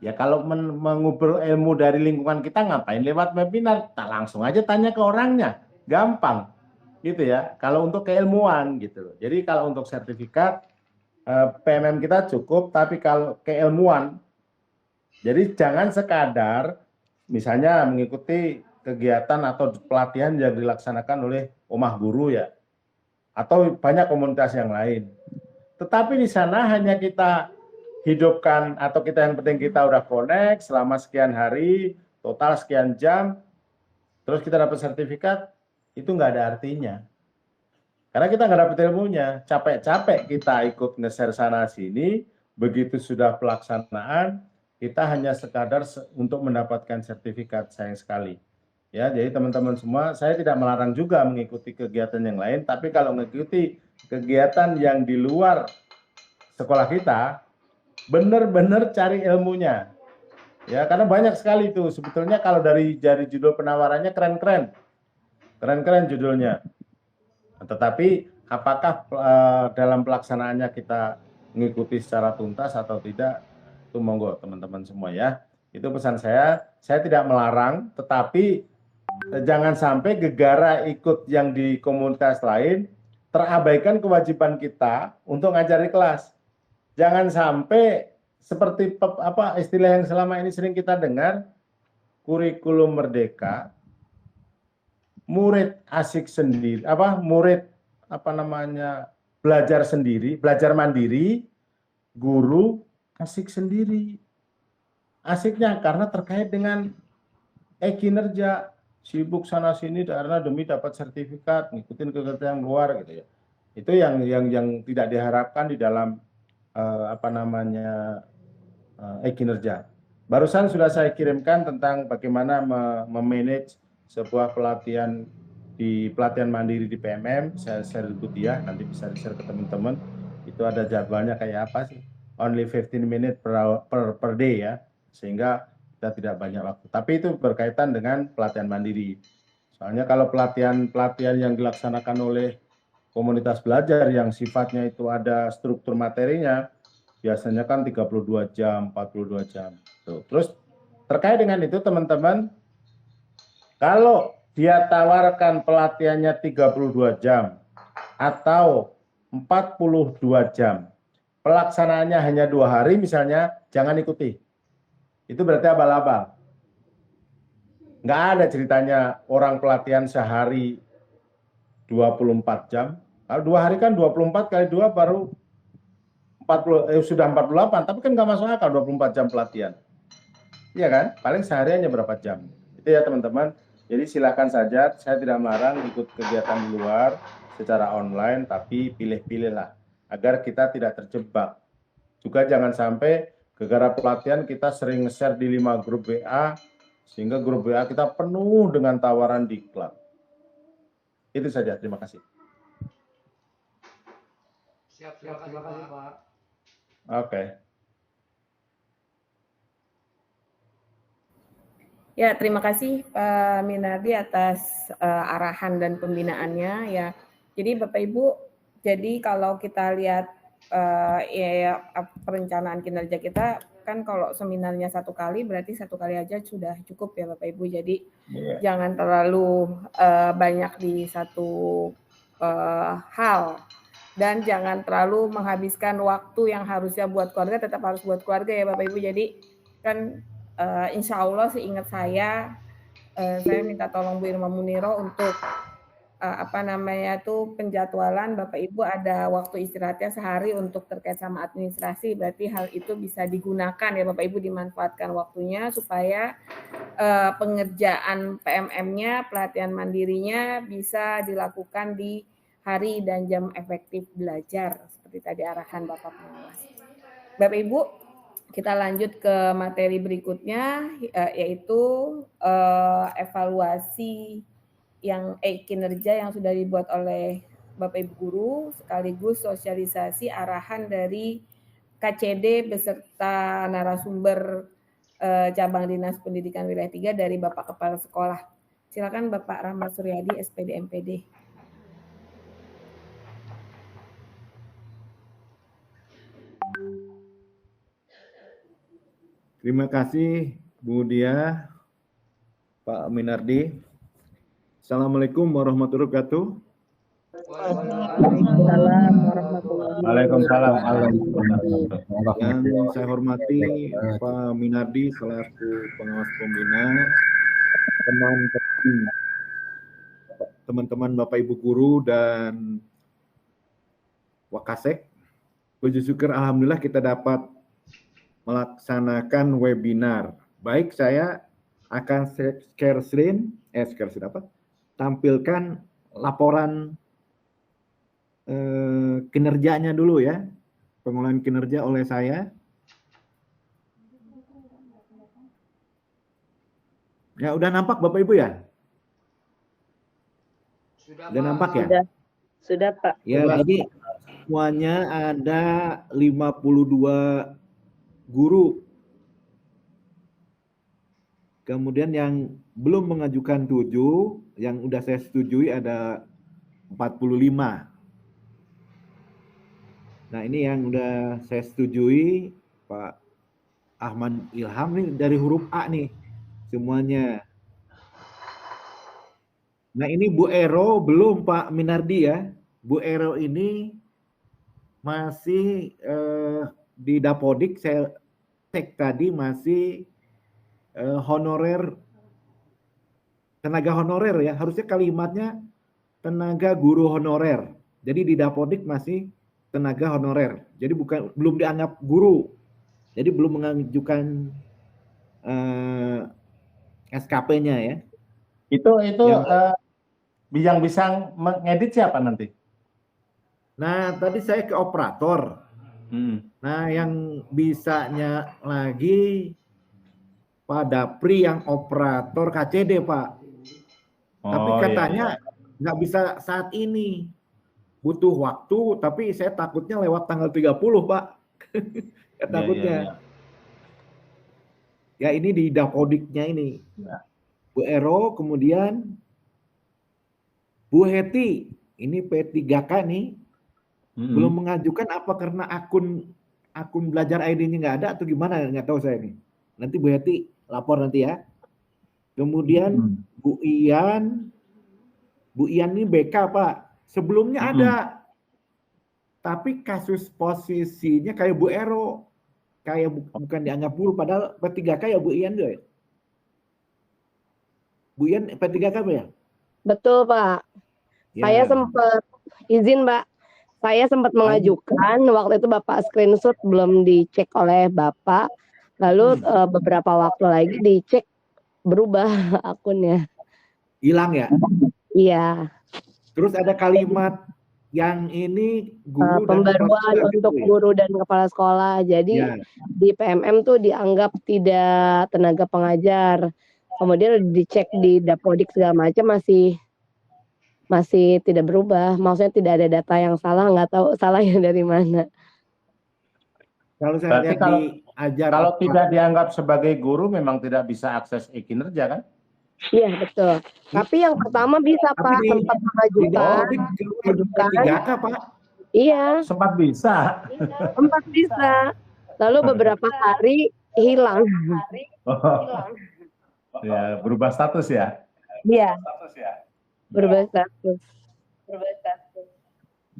S3: Ya kalau mengubur ilmu dari lingkungan kita ngapain lewat webinar? Tak langsung aja tanya ke orangnya. Gampang. Gitu ya. Kalau untuk keilmuan gitu. Jadi kalau untuk sertifikat PMM kita cukup, tapi kalau keilmuan, jadi jangan sekadar misalnya mengikuti kegiatan atau pelatihan yang dilaksanakan oleh Omah Guru ya, atau banyak komunitas yang lain. Tetapi di sana hanya kita hidupkan atau kita yang penting kita udah connect selama sekian hari, total sekian jam, terus kita dapat sertifikat, itu nggak ada artinya. Karena kita nggak dapat ilmunya, capek-capek kita ikut nge-share sana sini, begitu sudah pelaksanaan, kita hanya sekadar untuk mendapatkan sertifikat, sayang sekali. Ya, jadi teman-teman semua, saya tidak melarang juga mengikuti kegiatan yang lain, tapi kalau mengikuti kegiatan yang di luar sekolah kita, benar-benar cari ilmunya. Ya, karena banyak sekali itu. Sebetulnya kalau dari judul penawarannya keren-keren. Keren-keren judulnya. Tetapi apakah dalam pelaksanaannya kita mengikuti secara tuntas atau tidak, itu monggo teman-teman semua ya. Itu pesan saya tidak melarang, tetapi jangan sampai gegara ikut yang di komunitas lain, terabaikan kewajiban kita untuk ngajari kelas. Jangan sampai seperti istilah yang selama ini sering kita dengar, kurikulum merdeka, murid asik sendiri, belajar sendiri, belajar mandiri, guru asik sendiri. Asiknya karena terkait dengan kinerja, sibuk sana sini karena demi dapat sertifikat, ngikutin kegiatan yang luar gitu ya. Itu yang tidak diharapkan di dalam kinerja. Barusan sudah saya kirimkan tentang bagaimana memanage sebuah pelatihan mandiri di PMM. Saya share di ya, nanti bisa di-share ke teman-teman. Itu ada jadwalnya kayak apa sih? Only 15 minutes per day ya, sehingga kita tidak banyak waktu. Tapi itu berkaitan dengan pelatihan mandiri. Soalnya kalau pelatihan yang dilaksanakan oleh komunitas belajar yang sifatnya itu ada struktur materinya, biasanya kan 32 jam, 42 jam. Tuh. Terus terkait dengan itu teman-teman, kalau dia tawarkan pelatihannya 32 jam atau 42 jam, pelaksanaannya hanya 2 hari misalnya, jangan ikuti. Itu berarti abal-abal. Nggak ada ceritanya orang pelatihan sehari 24 jam. Kalau 2 hari kan 24 kali 2 baru 48, tapi kan nggak masuk akal 24 jam pelatihan. Iya kan? Paling sehari hanya berapa jam. Itu ya teman-teman. Jadi silakan saja, saya tidak melarang ikut kegiatan di luar secara online, tapi pilih-pilihlah agar kita tidak terjebak. Juga jangan sampai Gara-gara pelatihan kita sering share di 5 grup WA, sehingga grup WA kita penuh dengan tawaran diklat. Itu saja, terima kasih.
S7: Siap, terima kasih Pak.
S3: Oke.
S1: Ya, terima kasih Pak Minardi atas arahan dan pembinaannya ya. Jadi Bapak Ibu, jadi kalau kita lihat perencanaan kinerja kita kan kalau seminarnya 1 kali berarti 1 kali aja sudah cukup ya Bapak Ibu. Jadi jangan terlalu banyak di satu hal dan jangan terlalu menghabiskan waktu yang harusnya buat keluarga tetap harus buat keluarga ya Bapak Ibu. Jadi kan insya Allah seingat saya minta tolong Bu Irma Muniro untuk penjadwalan Bapak Ibu ada waktu istirahatnya sehari untuk terkait sama administrasi, berarti hal itu bisa digunakan ya Bapak Ibu, dimanfaatkan waktunya supaya pengerjaan PMM-nya, pelatihan mandirinya bisa dilakukan di hari dan jam efektif belajar seperti tadi arahan Bapak Pengawas. Bapak Ibu, kita lanjut ke materi berikutnya yaitu evaluasi yang kinerja yang sudah dibuat oleh Bapak Ibu Guru sekaligus sosialisasi arahan dari KCD beserta narasumber cabang Dinas Pendidikan Wilayah 3 dari Bapak Kepala Sekolah. Silakan Bapak Rahmat Suryadi, SPD MPD.
S8: Terima kasih Bu Dia, Pak Minardi. Assalamualaikum warahmatullahi wabarakatuh.
S6: Waalaikumsalam warahmatullahi
S3: Waalaikumsalam.
S8: Yang saya hormati Pak Minardi selaku pengawas pembina, teman-teman Bapak Ibu Guru dan Wakasek. Puji syukur alhamdulillah kita dapat melaksanakan webinar. Baik, saya akan tampilkan laporan kinerjanya dulu ya, pengelolaan kinerja oleh saya. Ya, udah nampak Bapak Ibu ya? Sudah nampak ya?
S6: Sudah Pak.
S8: Ya, jadi semuanya ada 52 guru. Kemudian yang belum mengajukan 7, yang udah saya setujui ada 45. Nah, ini yang udah saya setujui, Pak Ahmad Ilham nih dari huruf A nih semuanya. Nah, ini Bu Ero belum Pak Minardi ya. Bu Ero ini masih di Dapodik, saya cek tadi masih honorer, tenaga honorer ya, harusnya kalimatnya tenaga guru honorer. Jadi di Dapodik masih tenaga honorer. Jadi belum dianggap guru. Jadi belum mengajukan SKP-nya ya.
S3: Itu yang bisa mengedit siapa nanti?
S8: Nah, tadi saya ke operator. Nah, yang bisanya lagi Pak Dapri yang operator KCD, Pak. Tapi katanya nggak bisa saat ini. Butuh waktu, tapi saya takutnya lewat tanggal 30, Pak. Takutnya. Ya, ini di Dapodiknya ini. Bu Ero, kemudian Bu Heti. Ini P3K nih. Belum mengajukan apa karena akun belajar ID-nya nggak ada atau gimana, nggak tahu saya nih. Nanti Bu Heti lapor nanti ya. Kemudian Bu Ian ini BK Pak. Sebelumnya ada, tapi kasus posisinya kayak Bu Ero, kayak bukan dianggap guru, padahal P3K ya Bu Ian deh. Bu Ian P3K apa ya?
S6: Betul Pak.
S8: Ya.
S6: Saya sempat izin Pak. Saya sempat mengajukan, waktu itu Bapak screenshot belum dicek oleh Bapak. Lalu beberapa waktu lagi dicek berubah akunnya.
S8: Hilang ya?
S6: Iya.
S8: Terus ada kalimat yang ini guru dan kepala
S6: pembaruan
S8: sekolah gitu
S6: untuk
S8: ya?
S6: guru dan kepala sekolah. Jadi
S8: Ya,
S6: di PMM tuh dianggap tidak tenaga pengajar. Kemudian dicek di Dapodik segala macam masih tidak berubah. Maksudnya tidak ada data yang salah, nggak tahu salahnya dari mana.
S8: kalau saya
S3: Berarti
S8: lihat
S3: kalau
S8: di ajar
S3: kalau tidak dianggap sebagai guru memang tidak bisa akses e-kinerja kan?
S6: Iya betul. Tapi yang pertama bisa
S8: tapi
S6: Pak,
S8: di
S6: sempat mengajukan.
S8: Dapodik keluar P3K Pak.
S6: Iya,
S3: Sempat bisa.
S6: sempat bisa. Lalu beberapa hari hilang.
S3: Oh, ya, berubah status ya.
S6: Iya, berubah status.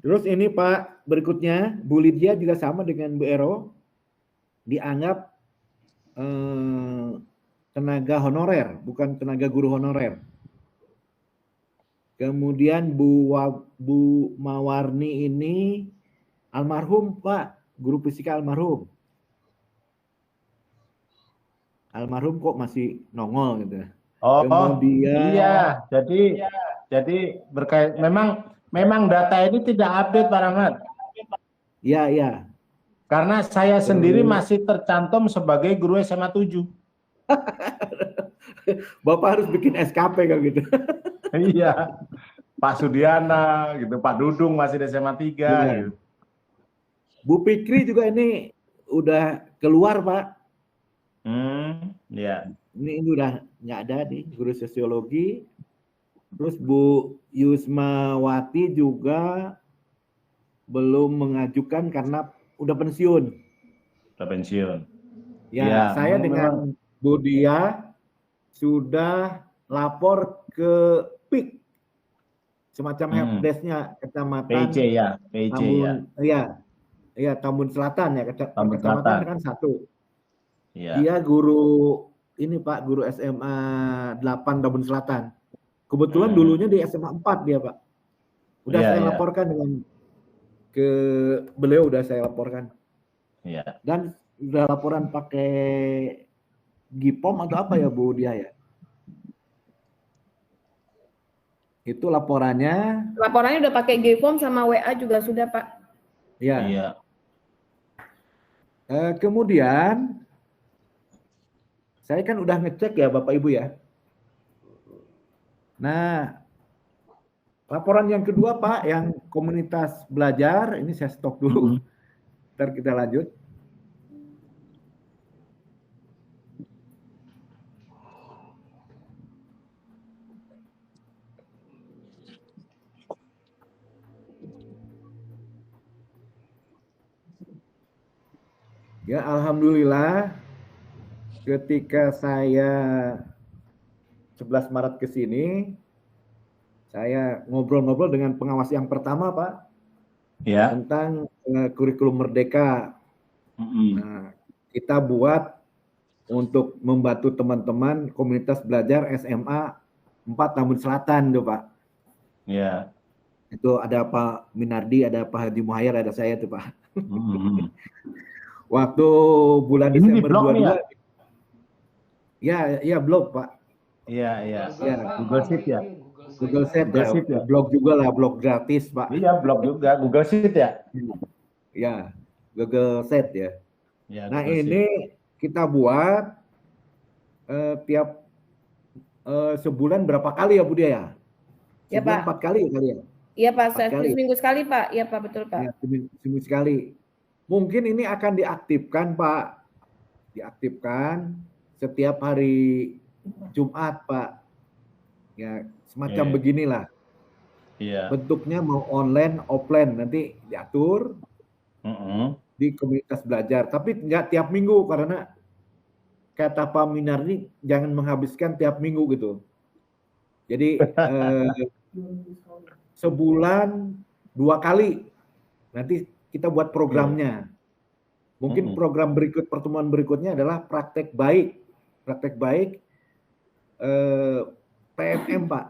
S8: Terus ini Pak, berikutnya Bu Lydia juga sama dengan Bu Ero, dianggap tenaga honorer, bukan tenaga guru honorer. Kemudian Bu Mawarni ini almarhum Pak, guru fisika almarhum. Almarhum kok masih nongol gitu.
S3: Oh,
S8: Kemudian
S3: iya. Jadi berkait memang data ini tidak update Pak Rahmat.
S8: ya.
S3: Karena saya sendiri masih tercantum sebagai guru SMA 7.
S8: Bapak harus bikin SKP kan gitu.
S3: Iya. Pak Sudiana gitu, Pak Dudung masih di SMA 3
S8: Iya.
S3: gitu.
S8: Bu Fikri juga ini udah keluar Pak.
S3: Ya.
S8: Ini udah nggak ada nih, guru sosiologi. Terus Bu Yusmawati juga belum mengajukan karena udah pensiun.
S3: Udah pensiun.
S8: Ya,
S3: Ya,
S8: saya
S3: memang-
S8: dengan Bu Dia sudah lapor ke PIK, semacam helpdesk-nya kecamatan
S3: PC ya.
S8: Tambun, iya Tambun Selatan ya,
S3: Tambun
S8: kecamatan
S3: Selatan.
S8: kan satu.
S3: Iya.
S8: Dia guru ini Pak, guru SMA 8 Tambun Selatan. Kebetulan dulunya di SMA 4 dia Pak. Udah
S3: Iya,
S8: saya
S3: iya.
S8: laporkan ke beliau, udah saya laporkan.
S3: Iya.
S8: Dan udah laporan pakai Gipom atau apa ya Bu Dia ya? Itu laporannya.
S1: Laporannya udah pakai G-form sama WA juga sudah Pak.
S8: Ya.
S3: Iya.
S8: Kemudian saya kan udah ngecek ya Bapak Ibu ya. Nah, laporan yang kedua Pak, yang komunitas belajar, ini saya stop dulu. Ntar kita lanjut. Ya, alhamdulillah ketika saya 11 Maret ke sini, saya ngobrol-ngobrol dengan pengawas yang pertama, Pak,
S3: Ya.
S8: tentang kurikulum Merdeka. Nah, kita buat untuk membantu teman-teman komunitas belajar SMA 4 Tambun Selatan, tuh, Pak.
S3: Ya.
S8: Itu ada Pak Minardi, ada Pak Haji Muhayyar, ada saya tuh, Pak. Waktu bulan
S3: Ini di
S8: Desember
S3: blog nih
S8: 22. Ya, blog, Pak.
S3: Iya.
S8: Ya.
S3: Google Sheet ya.
S8: Google Sheet
S3: Google Sheet
S8: ya.
S3: ya.
S8: Blog juga lah, blog gratis, Pak.
S3: Iya, blog juga. Google Sheet ya.
S8: Ya, Google Sheet ya.
S3: Ya,
S8: Nah,
S3: Google Sheet.
S8: ini kita buat tiap sebulan berapa kali ya Bu Dia ya?
S1: Ya,
S8: Sebulan
S1: Pak.
S8: 4 kali ya?
S1: Iya Pak,
S8: 4 kali.
S1: seminggu sekali Pak. Iya Pak, betul Pak.
S8: Ya, seminggu sekali. Mungkin ini akan diaktifkan Pak. Diaktifkan setiap hari Jumat Pak. Ya, semacam
S3: Iya.
S8: beginilah.
S3: Iya.
S8: Bentuknya mau online, offline, nanti diatur di komunitas belajar. Tapi nggak tiap minggu, karena kata Pak Minardi jangan menghabiskan tiap minggu gitu. Jadi sebulan 2 kali. Nanti kita buat programnya. Mungkin program pertemuan berikutnya adalah praktek baik. Praktek baik PMM Pak.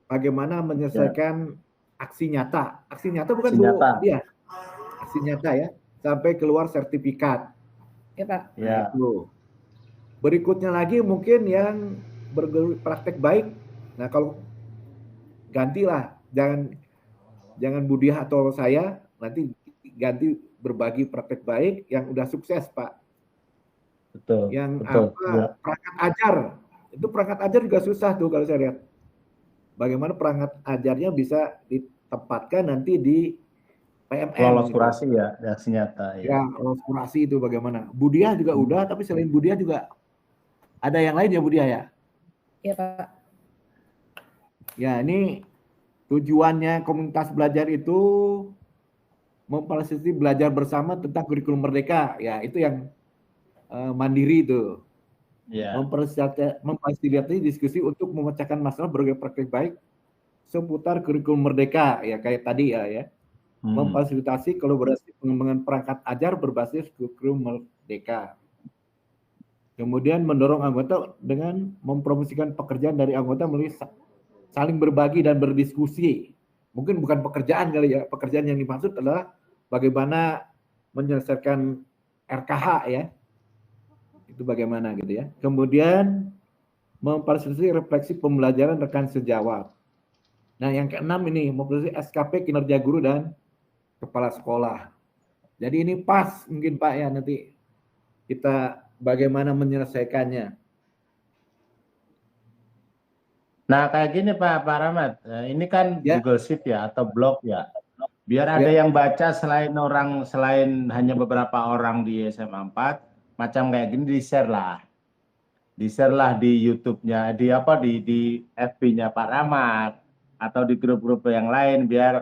S8: Bagaimana menyelesaikan aksi nyata. Aksi nyata bukan
S3: Aksi
S8: Bu
S3: nyata.
S8: Dia. Aksi nyata ya. Sampai keluar sertifikat.
S1: Ya Pak.
S3: Ya.
S8: Itu. Berikutnya lagi mungkin yang praktek baik. Nah, kalau gantilah, jangan jangan Budiah atau saya, nanti ganti berbagi praktek baik yang udah sukses Pak.
S3: Betul,
S8: Yang
S3: betul. Ya.
S8: perangkat ajar, itu perangkat ajar juga susah tuh kalau saya lihat. Bagaimana perangkat ajarnya bisa ditempatkan nanti di PMM
S3: Lolos
S8: gitu.
S3: kurasi ya, aksi nyata ya.
S8: Ya, lolos kurasi itu bagaimana. Budiah juga udah, tapi selain Budiah juga ada yang lain ya Budiah ya?
S1: Iya Pak.
S8: Ya, ini tujuannya komunitas belajar itu memfasilitasi belajar bersama tentang kurikulum merdeka. Ya, itu yang mandiri itu.
S3: Ya.
S8: Memfasilitasi diskusi untuk memecahkan masalah berbagai praktek baik seputar kurikulum merdeka. Ya, kayak tadi ya. Memfasilitasi kolaborasi pengembangan perangkat ajar berbasis kurikulum merdeka. Kemudian mendorong anggota dengan mempromosikan pekerjaan dari anggota melalui saling berbagi dan berdiskusi. Mungkin bukan pekerjaan kali ya, pekerjaan yang dimaksud adalah bagaimana menyelesaikan RKH ya. Itu bagaimana gitu ya. Kemudian memfasilitasi refleksi pembelajaran rekan sejawat. Nah, yang keenam ini memfasilitasi SKP kinerja guru dan kepala sekolah. Jadi ini pas mungkin Pak ya, nanti kita bagaimana menyelesaikannya.
S3: Nah, kayak gini Pak Rahmat, ini kan
S8: Ya.
S3: Google Sheet ya atau blog ya. Biar ada yang baca selain hanya beberapa orang di SMA 4, macam kayak gini di-share lah. Di-share lah di YouTube-nya, di FB-nya Pak Rahmat atau di grup-grup yang lain biar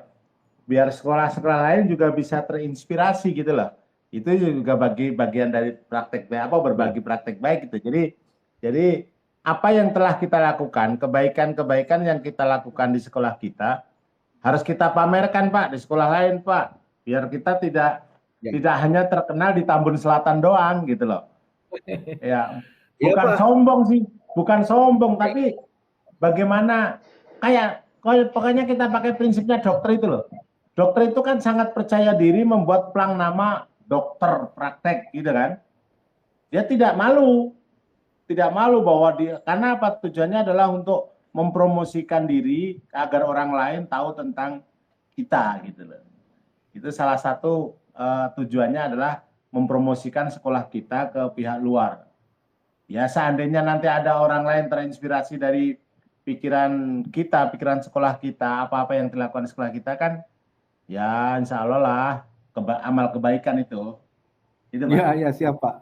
S3: sekolah-sekolah lain juga bisa terinspirasi gitu loh. Itu juga bagian dari praktek berbagi praktek baik gitu. Jadi apa yang telah kita lakukan, kebaikan-kebaikan yang kita lakukan di sekolah kita harus kita pamerkan Pak di sekolah lain Pak, biar kita tidak hanya terkenal di Tambun Selatan doang gitu loh. Ya, bukan sombong sih, bukan sombong, tapi bagaimana pokoknya kita pakai prinsipnya dokter itu loh. Dokter itu kan sangat percaya diri membuat plang nama dokter praktek gitu kan. Dia tidak malu bahwa karena apa, tujuannya adalah untuk mempromosikan diri agar orang lain tahu tentang kita gitu loh. Itu salah satu tujuannya adalah mempromosikan sekolah kita ke pihak luar. Ya, seandainya nanti ada orang lain terinspirasi dari pikiran sekolah kita, apa-apa yang dilakukan sekolah kita kan, ya insya Allah lah amal kebaikan itu.
S8: Ya, siap Pak.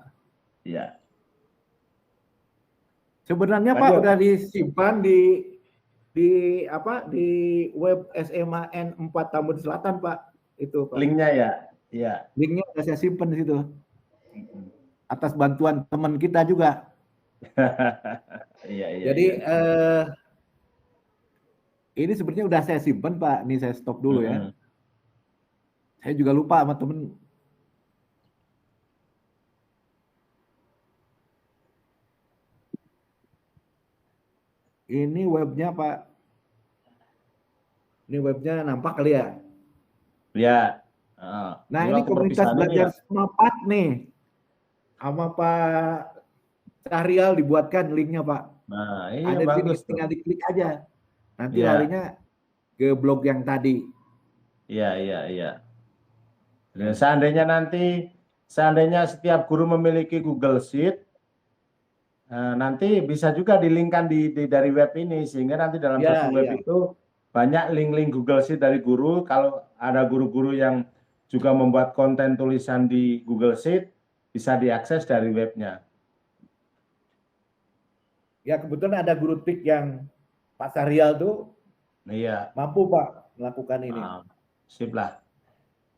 S3: Ya.
S8: Sebenarnya Pak udah disimpan di web SMAN 4 Tambun Selatan Pak, itu Pak.
S3: Linknya ya. Iya.
S8: Linknya udah saya simpan di situ. Atas bantuan teman kita juga.
S3: Iya.
S8: Jadi ini sebenarnya udah saya simpan Pak. Ini saya stop dulu ya. Saya juga lupa sama temen. Ini webnya Pak. Ini webnya nampak kali ya?
S3: Ya.
S8: Nah ini komunitas belajar SMAPAT nih. Sama Pak Syahrial dibuatkan linknya Pak.
S3: Nah, iya
S8: ada
S3: bagus.
S8: Di sini, tinggal diklik aja. Nanti larinya ke blog yang tadi.
S3: Iya. Dan seandainya setiap guru memiliki Google Sheet, nanti bisa juga dilingkan dari web ini, sehingga nanti dalam satu web itu banyak link-link Google Sheet dari guru. Kalau ada guru-guru yang juga membuat konten tulisan di Google Sheet, bisa diakses dari webnya.
S8: Ya, kebetulan ada guru TIK yang Pak Syahrial tuh mampu Pak melakukan ini.
S3: Sip lah.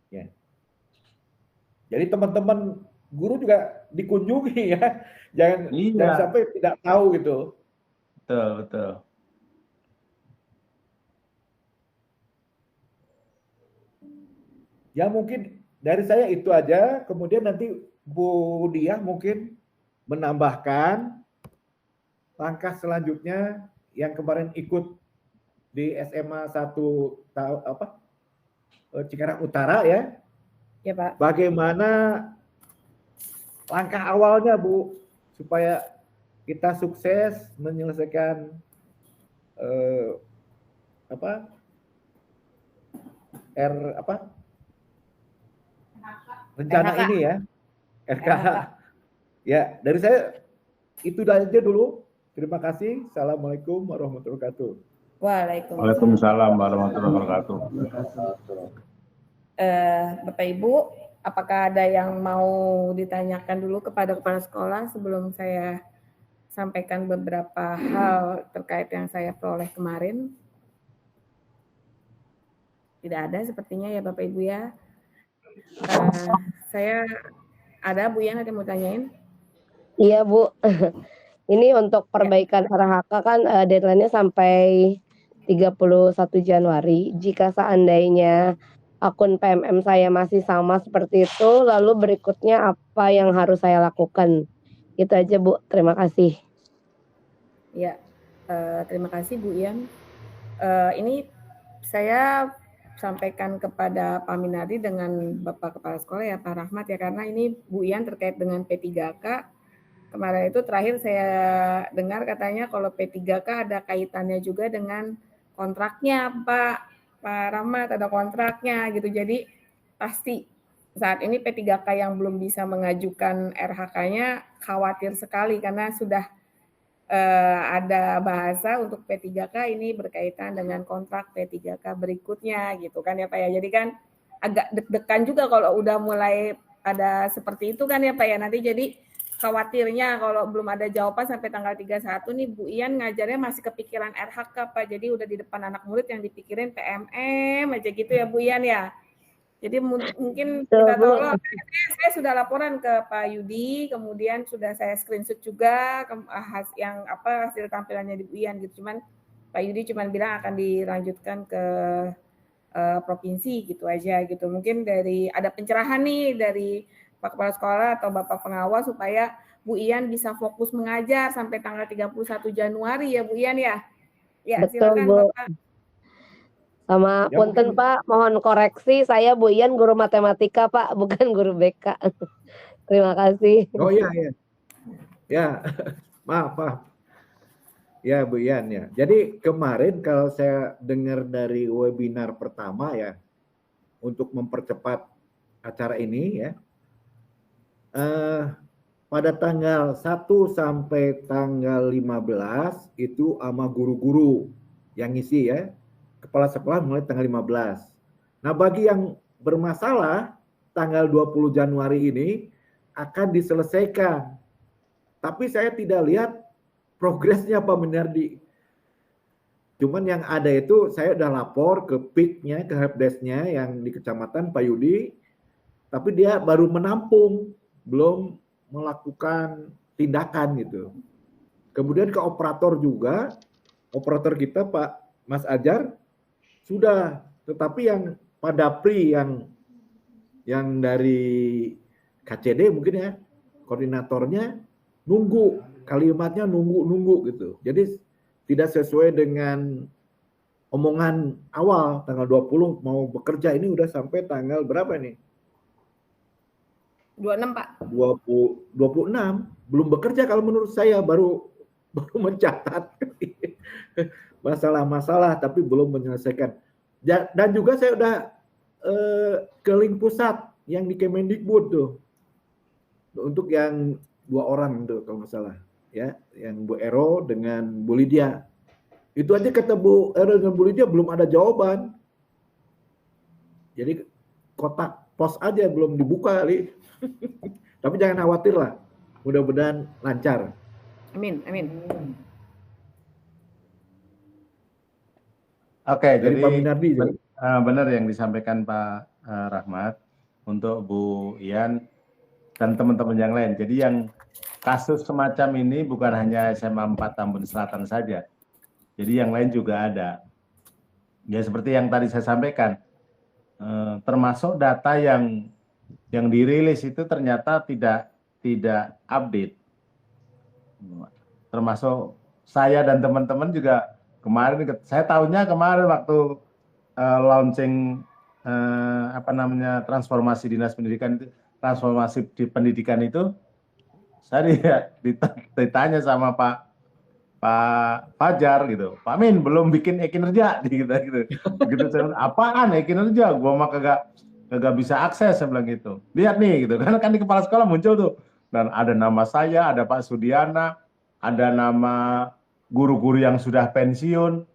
S8: Ya. Jadi teman-teman guru juga dikunjungi ya. Jangan sampai tidak tahu gitu.
S3: Betul.
S8: Ya mungkin dari saya itu aja. Kemudian nanti Bu Diah mungkin menambahkan langkah selanjutnya yang kemarin ikut di SMA 1 Cikarang Utara ya.
S1: Ya Pak.
S8: Bagaimana langkah awalnya Bu supaya kita sukses menyelesaikan rencana
S1: RHK.
S8: ini ya, RKH. Ya, dari saya itu aja dulu. Terima kasih. Assalamualaikum warahmatullahi wabarakatuh.
S1: Waalaikumsalam.
S3: Waalaikumsalam warahmatullahi wabarakatuh.
S1: Bapak Ibu, apakah ada yang mau ditanyakan dulu kepada kepala sekolah sebelum saya sampaikan beberapa hal terkait yang saya peroleh kemarin? Tidak ada sepertinya ya Bapak Ibu ya. Saya ada Bu Yan, ada yang mau tanyain?
S6: Iya Bu, ini untuk perbaikan RHK kan deadline-nya sampai 31 Januari. Jika seandainya akun PMM saya masih sama seperti itu, lalu berikutnya apa yang harus saya lakukan? Itu aja Bu, terima kasih.
S1: Ya, terima kasih Bu Yan. Ini saya sampaikan kepada Pak Minardi dengan Bapak Kepala Sekolah ya Pak Rahmat ya, karena ini Bu Yan terkait dengan P3K. Kemarin itu terakhir saya dengar katanya kalau P3K ada kaitannya juga dengan kontraknya Pak Rahmat, ada kontraknya gitu. Jadi pasti saat ini P3K yang belum bisa mengajukan RHK-nya khawatir sekali karena sudah ada bahasa untuk P3K ini berkaitan dengan kontrak P3K berikutnya gitu kan ya Pak ya. Jadi kan agak deg-degan juga kalau udah mulai ada seperti itu kan ya Pak ya. Nanti jadi khawatirnya kalau belum ada jawaban sampai tanggal 31 nih Bu Ian ngajarnya masih kepikiran RHK Pak. Jadi udah di depan anak murid yang dipikirin PMM aja gitu ya Bu Ian ya. Jadi mungkin kita tolong, saya sudah laporan ke Pak Yudi, kemudian sudah saya screenshot juga hasil tampilannya di Bu Ian gitu. Cuman Pak Yudi cuman bilang akan dilanjutkan ke provinsi gitu aja gitu. Mungkin ada pencerahan nih dari Pak Kepala Sekolah atau Bapak Pengawas supaya Bu Ian bisa fokus mengajar sampai tanggal 31 Januari ya Bu Ian ya. Ya,
S6: betul,
S1: silakan
S6: Bu.
S1: Bapak.
S6: Sama
S8: Ya,
S6: punten Pak, mohon koreksi, saya Bu Ian guru matematika Pak, bukan guru BK. Terima kasih.
S8: Oh iya, iya. Ya, maaf. Ya Bu Ian ya. Jadi kemarin kalau saya dengar dari webinar pertama ya, untuk mempercepat acara ini ya, pada tanggal 1 sampai tanggal 15 itu sama guru-guru yang ngisi ya, kepala sekolah mulai tanggal 15. Nah bagi yang bermasalah, tanggal 20 Januari ini akan diselesaikan. Tapi saya tidak lihat progresnya Pak Minardi. Cuman yang ada itu saya udah lapor ke PIK-nya, ke helpdesk-nya yang di kecamatan Pak Yudi, tapi dia baru menampung, belum melakukan tindakan gitu. Kemudian ke operator juga, operator kita Pak Mas Ajar sudah, tetapi yang Pak Dapri yang dari KCD mungkin ya, koordinatornya nunggu, kalimatnya nunggu gitu. Jadi tidak sesuai dengan omongan awal tanggal 20 mau bekerja, ini udah sampai tanggal berapa nih?
S1: 26 Pak.
S8: 26 belum bekerja kalau menurut saya, baru mencatat masalah-masalah tapi belum menyelesaikan. Dan juga saya udah ke link pusat yang di Kemendikbud tuh untuk yang 2 orang tuh kalau nggak salah ya, yang Bu Ero dengan Bu Lydia. Itu aja kata Bu Ero dengan Bu Lydia belum ada jawaban. Jadi kotak pos aja belum dibuka kali. Tapi jangan khawatir lah, mudah-mudahan lancar.
S1: Amin, amin.
S3: Oke,
S8: Dari
S3: jadi
S8: Pak Minardi
S3: benar yang disampaikan Pak Rahmat untuk Bu Ian dan teman-teman yang lain. Jadi yang kasus semacam ini bukan hanya SMA 4 Tambun Selatan saja. Jadi yang lain juga ada. Ya seperti yang tadi saya sampaikan, termasuk data yang dirilis itu ternyata tidak update. Termasuk saya dan teman-teman juga kemarin, saya tahunya kemarin waktu launching transformasi dinas pendidikan itu, transformasi di pendidikan itu, saya ditanya sama Pak Pak Fajar gitu, Pak Min belum bikin e-kinerja gitu. Begitu saya bilang, apaan e-kinerja? Gua mah kagak bisa akses, saya bilang gitu. Lihat nih gitu, karena kan di kepala sekolah muncul tuh. Dan ada nama saya, ada Pak Sudiana, ada nama guru-guru yang sudah pensiun.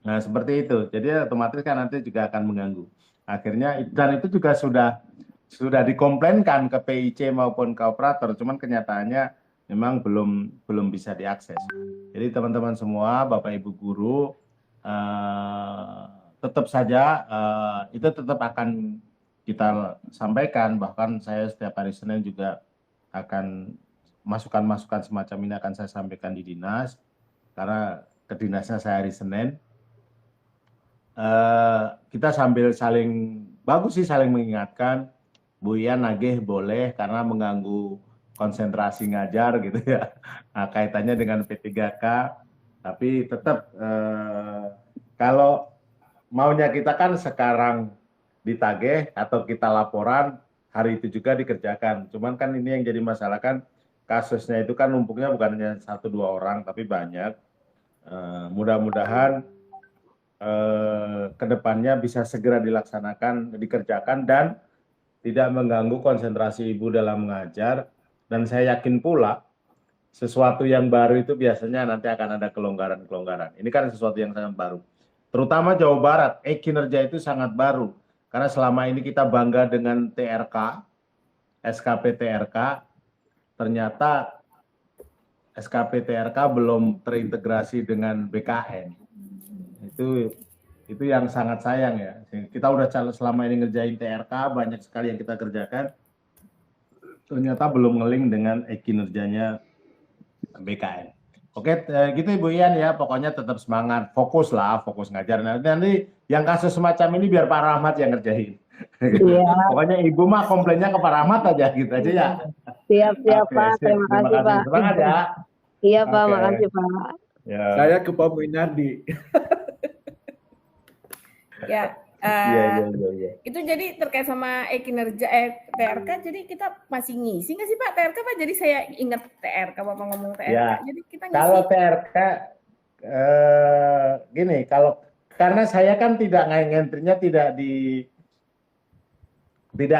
S3: Nah, seperti itu. Jadi otomatis kan nanti juga akan mengganggu. Akhirnya dan itu juga sudah dikomplainkan ke PIC maupun ke operator, cuman kenyataannya memang belum bisa diakses. Jadi teman-teman semua, Bapak Ibu guru, tetap saja itu tetap akan kita sampaikan, bahkan saya setiap hari Senin juga akan masukan-masukan semacam ini akan saya sampaikan di dinas, karena ke dinasnya saya hari Senin. Kita sambil bagus sih saling mengingatkan, Bu Ian nagih boleh karena mengganggu konsentrasi ngajar gitu ya. Nah, kaitannya dengan P3K, tapi tetap kalau maunya kita kan sekarang ditagih atau kita laporan hari itu juga dikerjakan. Cuman kan ini yang jadi masalah kan kasusnya itu kan numpuknya bukan hanya 1-2 orang tapi banyak. Mudah-mudahan kedepannya bisa segera dikerjakan dan tidak mengganggu konsentrasi ibu dalam mengajar. Dan saya yakin pula sesuatu yang baru itu biasanya nanti akan ada kelonggaran-kelonggaran. Ini kan sesuatu yang sangat baru. Terutama Jawa Barat, kinerja itu sangat baru. Karena selama ini kita bangga dengan TRK, SKP TRK, ternyata SKP TRK belum terintegrasi dengan BKN. Itu yang sangat sayang ya. Kita udah selama ini ngerjain TRK, banyak sekali yang kita kerjakan, ternyata belum ngeling dengan kinerjanya BKN. Oke, gitu Ibu Ian ya, pokoknya tetap semangat, fokus ngajar. Nanti yang kasus semacam ini biar Pak Rahmat yang ngerjain.
S6: Iya.
S3: Pokoknya Ibu mah komplainnya ke Pak Rahmat aja gitu aja ya.
S6: Siap Pak, terima kasih Pak.
S3: Semangat ya.
S6: Iya Pak, makasih Pak.
S3: Ya.
S8: Saya ke Pak Winardi.
S1: Ya,
S3: Iya.
S1: itu jadi terkait sama kinerja TRK, jadi kita masih ngisi nggak sih Pak TRK Pak? Jadi saya ingat TRK, Bapak ngomong TRK,
S3: Ya.
S1: jadi kita ngisi.
S3: Kalau TRK gini, karena saya kan tidak ngentrinya tidak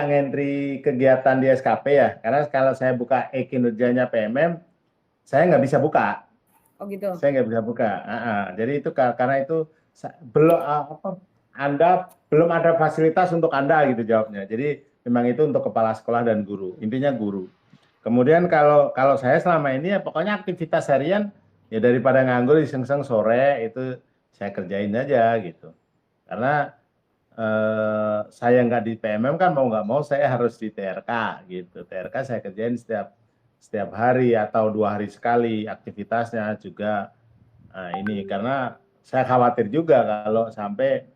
S3: ngentri kegiatan di SKP ya, karena kalau saya buka kinerjanya PMM, saya nggak bisa buka.
S1: Oh gitu.
S3: Saya nggak bisa buka. Jadi itu karena itu belum Anda belum ada fasilitas untuk Anda gitu jawabnya. Jadi memang itu untuk kepala sekolah dan guru. Intinya guru. Kemudian kalau saya selama ini ya pokoknya aktivitas harian ya daripada nganggur iseng-iseng sore itu saya kerjain aja gitu. Karena saya nggak di PMM kan mau nggak mau saya harus di TRK gitu. TRK saya kerjain setiap hari atau 2 hari sekali aktivitasnya juga. Ini karena saya khawatir juga kalau sampai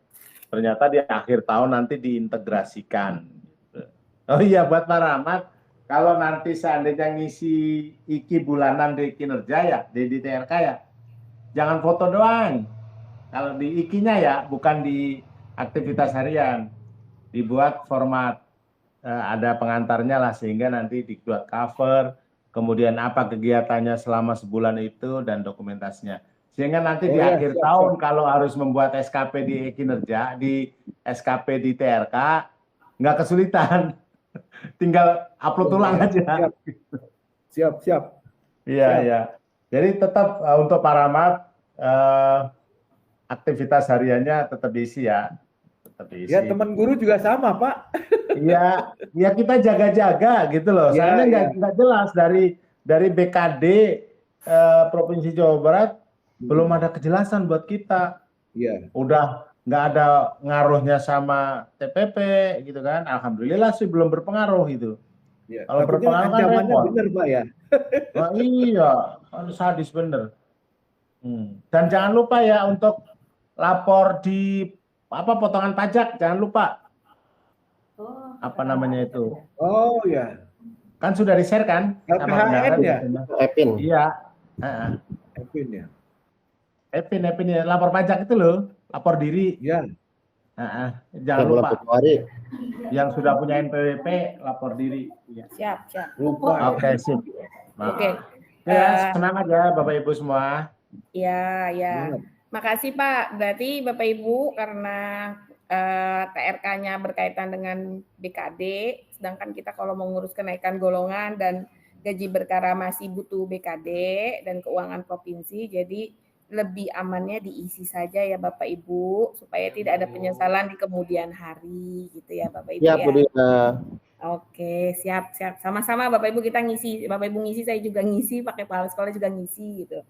S3: ternyata di akhir tahun nanti diintegrasikan. Oh iya, buat Pak Rahmat, kalau nanti seandainya ngisi bulanan di kinerja ya, di TRK ya, jangan foto doang. Kalau di nya ya, bukan di aktivitas harian. Dibuat format, ada pengantarnya lah, sehingga nanti dibuat cover, kemudian apa kegiatannya selama sebulan itu, dan dokumentasinya. Sehingga nanti di akhir tahun kalau harus membuat SKP di kinerja, di SKP di TRK, nggak kesulitan. Tinggal upload ulang aja.
S8: Siap.
S3: Iya. Jadi tetap untuk Pak Rahmat, aktivitas hariannya tetap diisi ya. Tetap diisi.
S8: Ya teman guru juga sama Pak.
S3: Iya, ya kita jaga-jaga gitu loh. Soalnya nggak jelas dari BKD Provinsi Jawa Barat, belum ada kejelasan buat kita.
S8: Iya.
S3: Udah nggak ada ngaruhnya sama TPP gitu kan. Alhamdulillah sih belum berpengaruh gitu.
S8: Ya.
S3: Kalau berpengaruh kan repot.
S8: Bener Pak ya.
S3: Nah, iya, sadis bener. Dan jangan lupa ya untuk lapor di potongan pajak, jangan lupa. Apa namanya itu?
S8: Oh ya.
S3: Kan sudah di-share kan?
S8: LPHN ya?
S2: Epin.
S3: Iya.
S8: Epin ya.
S3: Epin ya, lapor pajak itu loh, lapor diri.
S8: Ya.
S3: Jangan lupa. Yang sudah punya NPWP lapor diri. Ya.
S1: Siap.
S8: Lupa.
S3: Oke, sip.
S1: Oke.
S3: Ya, semangat ya Bapak Ibu semua.
S1: Ya.
S8: Semangat.
S1: Makasih Pak. Berarti Bapak Ibu karena TRK-nya berkaitan dengan BKD, sedangkan kita kalau mau ngurus kenaikan golongan dan gaji berkara masih butuh BKD dan keuangan provinsi, jadi lebih amannya diisi saja ya Bapak Ibu supaya tidak ada penyesalan di kemudian hari gitu ya Bapak Ibu
S2: Ya,
S1: ya.
S2: Bu Dina.
S1: Oke, siap. Sama-sama Bapak Ibu kita ngisi. Bapak Ibu ngisi, saya juga ngisi, pakai kepala sekolah juga ngisi gitu.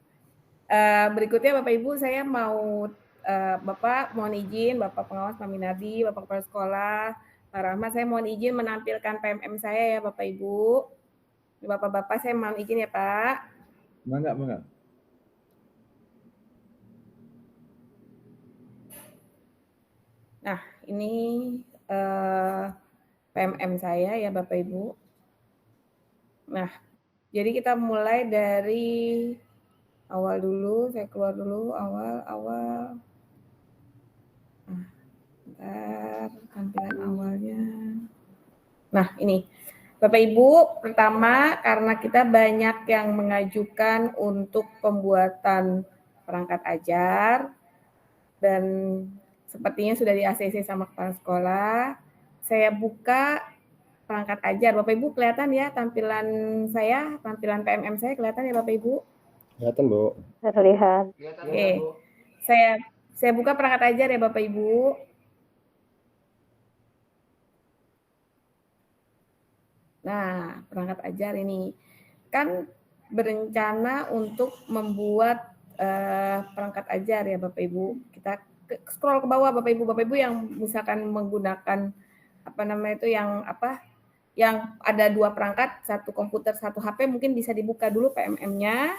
S1: Berikutnya Bapak Ibu saya mau Bapak mohon izin, Bapak pengawas Pak Minardi, Bapak kepala sekolah, Pak Rahmat, saya mohon izin menampilkan PMM saya ya Bapak Ibu. Bapak-bapak saya mohon izin ya Pak.
S8: Mangga.
S1: Nah, ini PMM saya ya Bapak Ibu. Nah, jadi kita mulai dari awal dulu, saya keluar dulu awal. Nah, bentar, tampilan awalnya. Nah, ini. Bapak Ibu, pertama karena kita banyak yang mengajukan untuk pembuatan perangkat ajar dan sepertinya sudah di ACC sama kepala sekolah. Saya buka perangkat ajar. Bapak Ibu kelihatan ya tampilan saya, tampilan PMM saya kelihatan ya Bapak Ibu?
S2: Kelihatan, Bu.
S6: Terlihat.
S1: Oke. Saya buka perangkat ajar ya Bapak Ibu. Nah, perangkat ajar ini kan berencana untuk membuat perangkat ajar ya Bapak Ibu. Kita scroll ke bawah Bapak Ibu yang misalkan menggunakan yang ada 2 perangkat, 1 komputer, 1 HP, mungkin bisa dibuka dulu PMM-nya,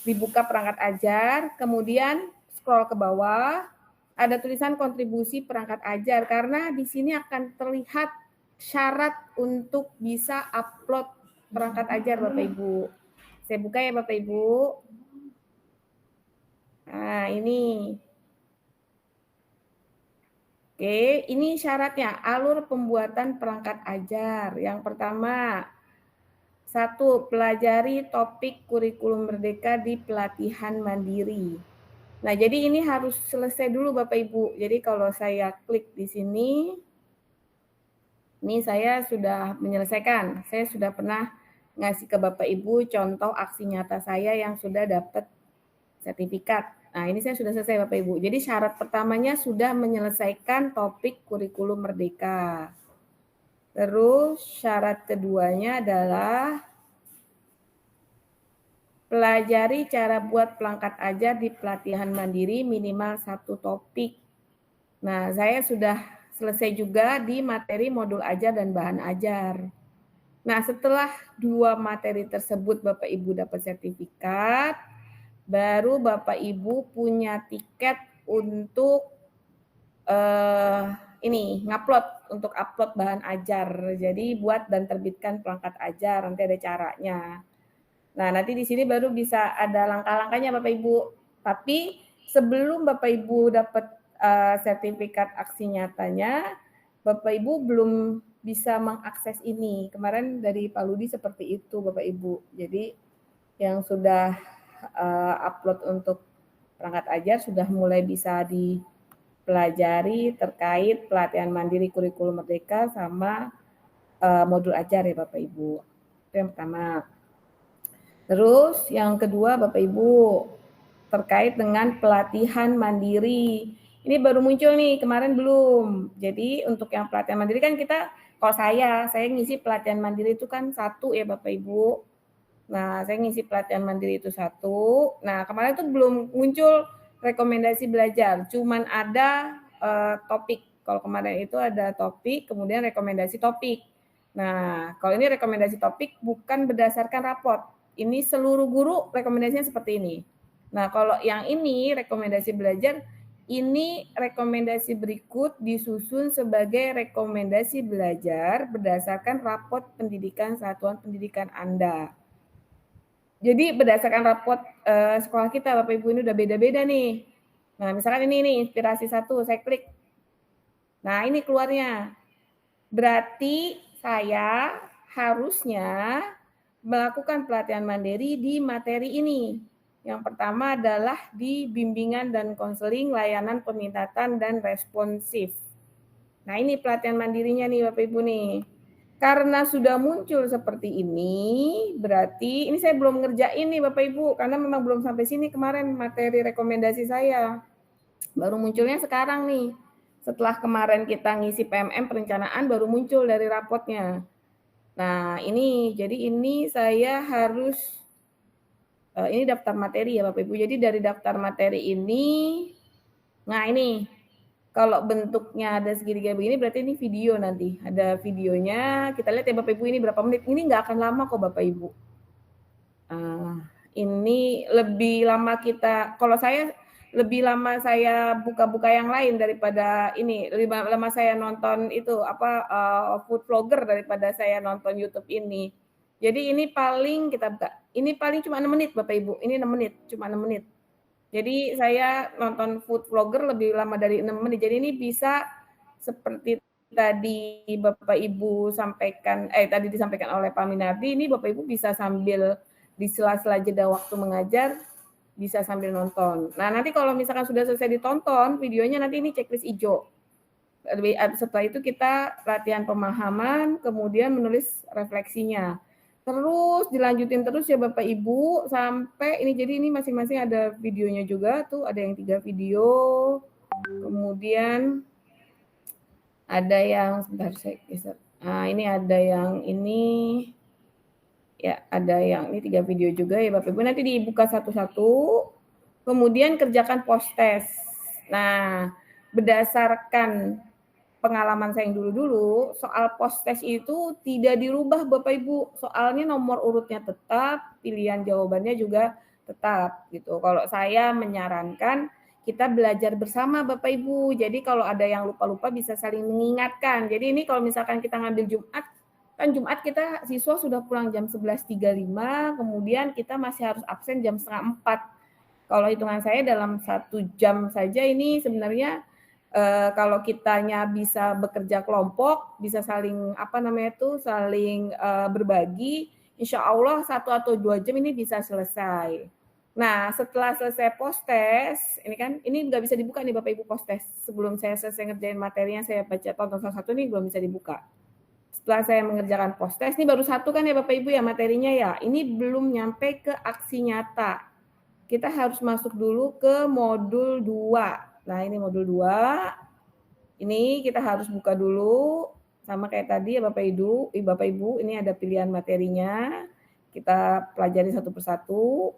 S1: dibuka perangkat ajar, kemudian scroll ke bawah, ada tulisan kontribusi perangkat ajar, karena di sini akan terlihat syarat untuk bisa upload perangkat ajar Bapak Ibu. Saya buka ya Bapak Ibu. Nah, ini. Oke, ini syaratnya, alur pembuatan perangkat ajar. Yang pertama, 1. Pelajari topik kurikulum merdeka di pelatihan mandiri. Nah, jadi ini harus selesai dulu Bapak Ibu. Jadi kalau saya klik di sini, ini saya sudah menyelesaikan. Saya sudah pernah ngasih ke Bapak Ibu contoh aksi nyata saya yang sudah dapat sertifikat. Nah, ini saya sudah selesai Bapak Ibu. Jadi syarat pertamanya sudah menyelesaikan topik kurikulum merdeka. Terus syarat keduanya adalah pelajari cara buat perangkat ajar di pelatihan mandiri minimal 1 topik. Nah, saya sudah selesai juga di materi modul ajar dan bahan ajar. Nah, setelah 2 materi tersebut Bapak Ibu dapat sertifikat, baru Bapak Ibu punya tiket untuk ngupload, untuk upload bahan ajar. Jadi buat dan terbitkan perangkat ajar, nanti ada caranya. Nah, nanti di sini baru bisa ada langkah-langkahnya Bapak Ibu. Tapi sebelum Bapak Ibu dapat sertifikat aksi nyatanya, Bapak Ibu belum bisa mengakses ini. Kemarin dari Pak Ludi seperti itu Bapak Ibu. Jadi yang sudah upload untuk perangkat ajar sudah mulai bisa dipelajari terkait pelatihan mandiri kurikulum merdeka sama modul ajar ya Bapak Ibu. Itu yang pertama. Terus yang kedua Bapak Ibu terkait dengan pelatihan mandiri. Ini baru muncul nih, kemarin belum. Jadi untuk yang pelatihan mandiri kan kita, kalau saya ngisi pelatihan mandiri itu kan 1 ya Bapak Ibu. Nah, saya ngisi pelatihan mandiri itu 1. Nah, kemarin itu belum muncul rekomendasi belajar, cuman ada topik. Kalau kemarin itu ada topik, kemudian rekomendasi topik. Nah, kalau ini rekomendasi topik bukan berdasarkan rapot. Ini seluruh guru rekomendasinya seperti ini. Nah, kalau yang ini rekomendasi belajar, ini rekomendasi berikut disusun sebagai rekomendasi belajar berdasarkan rapot pendidikan satuan pendidikan Anda. Jadi berdasarkan rapot sekolah kita, Bapak Ibu, ini udah beda-beda nih. Nah, misalkan ini nih, inspirasi 1, saya klik. Nah, ini keluarnya. Berarti saya harusnya melakukan pelatihan mandiri di materi ini. Yang pertama adalah di bimbingan dan konseling layanan peminatan dan responsif. Nah, ini pelatihan mandirinya nih Bapak Ibu nih. Karena sudah muncul seperti ini, berarti ini saya belum ngerjain nih Bapak Ibu, karena memang belum sampai sini kemarin materi rekomendasi saya. Baru munculnya sekarang nih. Setelah kemarin kita ngisi PMM perencanaan, baru muncul dari rapotnya. Nah, jadi ini saya harus, ini daftar materi ya Bapak Ibu. Jadi dari daftar materi ini, nah ini, kalau bentuknya ada segitiga begini berarti ini video nanti. Ada videonya, kita lihat ya Bapak Ibu ini berapa menit. Ini nggak akan lama kok Bapak Ibu. Ini lebih lama kita, kalau saya lebih lama saya buka-buka yang lain daripada ini, lebih lama saya nonton itu food vlogger daripada saya nonton YouTube ini. Jadi ini paling kita buka, ini paling cuma 6 menit Bapak Ibu, ini 6 menit, cuma 6 menit. Jadi saya nonton food vlogger lebih lama dari 6 menit. Jadi ini bisa seperti tadi Bapak Ibu sampaikan, tadi disampaikan oleh Pak Minardi, ini Bapak Ibu bisa sambil di sela-sela jeda waktu mengajar, bisa sambil nonton. Nah, nanti kalau misalkan sudah selesai ditonton videonya, nanti ini checklist hijau. Setelah itu kita latihan pemahaman, kemudian menulis refleksinya. Terus dilanjutin terus ya Bapak Ibu sampai ini, jadi ini masing-masing ada videonya juga tuh, ada yang 3 video. Kemudian ada yang sebentar saya geser. Nah, ini ada yang ini ya, ada yang ini 3 video juga ya Bapak Ibu, nanti dibuka satu-satu, kemudian kerjakan post test. Nah, berdasarkan pengalaman saya yang dulu-dulu, soal post test itu tidak dirubah Bapak Ibu, soalnya nomor urutnya tetap, pilihan jawabannya juga tetap gitu. Kalau saya menyarankan kita belajar bersama Bapak Ibu, jadi kalau ada yang lupa-lupa bisa saling mengingatkan. Jadi ini kalau misalkan kita ngambil Jumat, kan Jumat kita siswa sudah pulang jam 11.35, kemudian kita masih harus absen jam 3:30. Kalau hitungan saya dalam 1 jam saja ini sebenarnya kalau kitanya bisa bekerja kelompok, bisa saling saling berbagi, insya Allah 1 atau 2 jam ini bisa selesai. Nah, setelah selesai post test, ini nggak bisa dibuka nih Bapak Ibu post test. Sebelum saya selesai ngerjain materinya, saya baca tonton salah satu nih belum bisa dibuka. Setelah saya mengerjakan post test, ini baru 1 kan ya Bapak Ibu ya materinya ya. Ini belum nyampe ke aksi nyata. Kita harus masuk dulu ke modul 2. Nah, ini modul 2. Ini kita harus buka dulu. Sama kayak tadi ya Bapak Ibu, ini ada pilihan materinya. Kita pelajari satu persatu.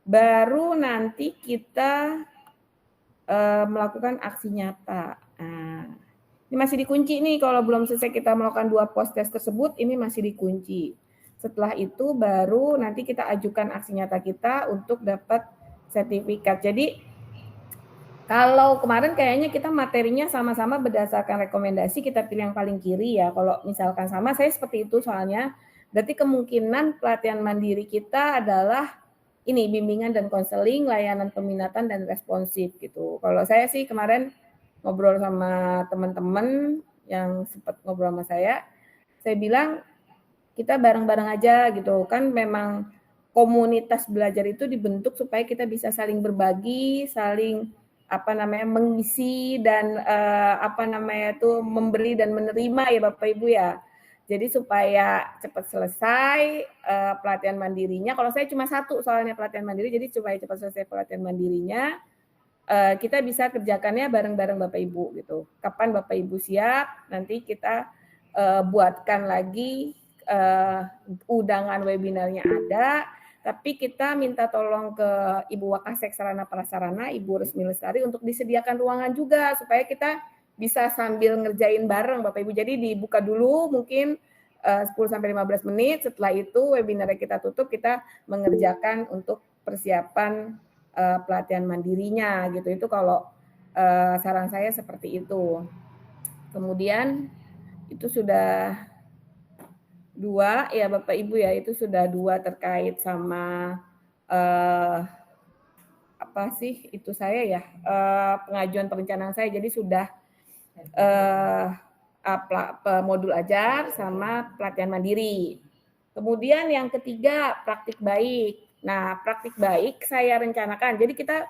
S1: Baru nanti kita melakukan aksi nyata. Nah, ini masih dikunci nih, kalau belum selesai kita melakukan 2 post test tersebut, ini masih dikunci. Setelah itu baru nanti kita ajukan aksi nyata kita untuk dapat sertifikat. Jadi kalau kemarin kayaknya kita materinya sama-sama berdasarkan rekomendasi, kita pilih yang paling kiri ya. Kalau misalkan sama, saya seperti itu soalnya. Berarti kemungkinan pelatihan mandiri kita adalah ini, bimbingan dan konseling, layanan peminatan dan responsif gitu. Kalau saya sih kemarin ngobrol sama teman-teman yang sempat ngobrol sama saya bilang kita bareng-bareng aja gitu. Kan memang komunitas belajar itu dibentuk supaya kita bisa saling berbagi, saling mengisi dan memberi dan menerima ya Bapak Ibu ya. Jadi supaya cepat selesai pelatihan mandirinya. Kalau saya cuma 1 soalnya pelatihan mandiri, jadi supaya cepat selesai pelatihan mandirinya, kita bisa kerjakannya bareng-bareng Bapak Ibu gitu. Kapan Bapak Ibu siap, nanti kita buatkan lagi undangan webinarnya ada. Tapi kita minta tolong ke Ibu Wakasek Sarana Prasarana, Ibu Resmi Lestari untuk disediakan ruangan juga supaya kita bisa sambil ngerjain bareng Bapak Ibu. Jadi dibuka dulu mungkin 10-15 menit, setelah itu webinar kita tutup, kita mengerjakan untuk persiapan pelatihan mandirinya gitu. Itu kalau saran saya seperti itu. Kemudian itu sudah 2 ya Bapak Ibu ya, itu sudah 2 terkait sama pengajuan perencanaan saya. Jadi sudah modul ajar sama pelatihan mandiri. Kemudian yang ketiga, praktik baik. Nah, praktik baik saya rencanakan. Jadi kita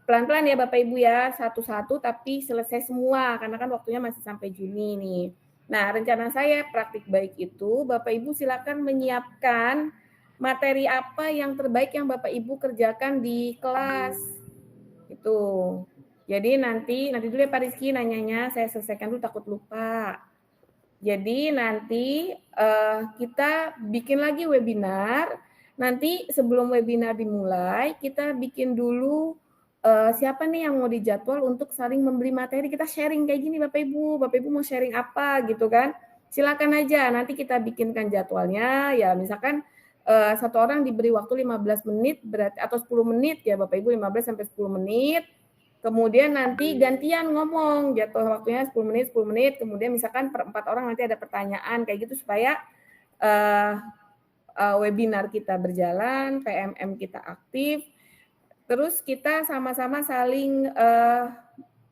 S1: pelan-pelan ya Bapak Ibu ya, satu-satu tapi selesai semua karena kan waktunya masih sampai Juni nih. Nah, rencana saya praktik baik itu Bapak Ibu silakan menyiapkan materi apa yang terbaik yang Bapak Ibu kerjakan di kelas. Itu. Jadi nanti dulu ya Pak Rizky nanyanya, saya selesaikan dulu takut lupa. Jadi nanti kita bikin lagi webinar. Nanti sebelum webinar dimulai, kita bikin dulu siapa nih yang mau dijadwal untuk saling memberi materi. Kita sharing kayak gini Bapak Ibu. Bapak Ibu mau sharing apa gitu kan? Silakan aja. Nanti kita bikinkan jadwalnya. Ya misalkan satu orang diberi waktu 15 menit berarti atau 10 menit ya Bapak Ibu 15 sampai 10 menit. Kemudian nanti gantian ngomong, jatuh waktunya 10 menit, kemudian misalkan per 4 orang nanti ada pertanyaan, kayak gitu supaya webinar kita berjalan, PMM kita aktif, terus kita sama-sama saling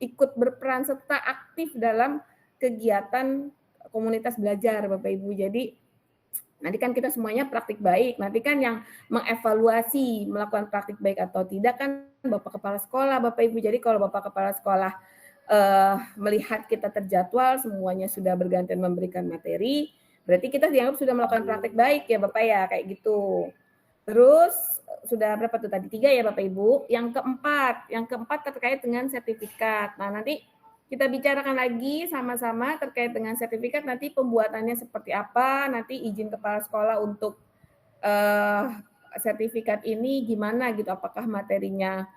S1: ikut berperan serta aktif dalam kegiatan komunitas belajar Bapak Ibu. Jadi nanti kan kita semuanya praktik baik, nanti kan yang mengevaluasi melakukan praktik baik atau tidak kan Bapak Kepala Sekolah, Bapak Ibu. Jadi kalau Bapak Kepala Sekolah melihat kita terjadwal, semuanya sudah bergantian memberikan materi, berarti kita dianggap sudah melakukan praktik baik ya Bapak ya, kayak gitu. Terus sudah berapa tuh tadi? 3 ya Bapak Ibu. Yang keempat terkait dengan sertifikat. Nah nanti kita bicarakan lagi sama-sama terkait dengan sertifikat, nanti pembuatannya seperti apa, nanti izin kepala sekolah untuk sertifikat ini gimana gitu, apakah materinya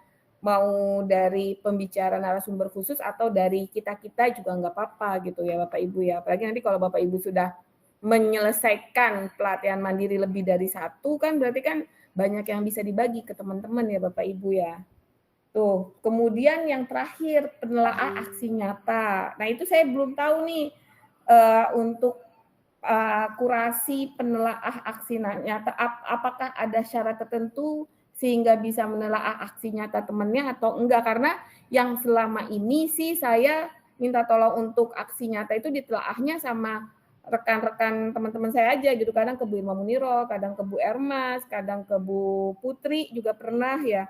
S1: mau dari pembicara narasumber khusus atau dari kita-kita juga nggak apa-apa gitu ya Bapak Ibu ya. Apalagi nanti kalau Bapak Ibu sudah menyelesaikan pelatihan mandiri lebih dari 1 kan berarti kan banyak yang bisa dibagi ke teman-teman ya Bapak Ibu ya. Tuh, kemudian yang terakhir penelaah aksi nyata. Nah itu saya belum tahu nih untuk kurasi penelaah aksi nyata, apakah ada syarat tertentu sehingga bisa menelaah aksi nyata temannya atau enggak, karena yang selama ini sih saya minta tolong untuk aksi nyata itu ditelaahnya sama rekan-rekan teman-teman saya aja gitu, kadang ke Bu Irma Muniro, kadang ke Bu Ermas, kadang ke Bu Putri juga pernah ya.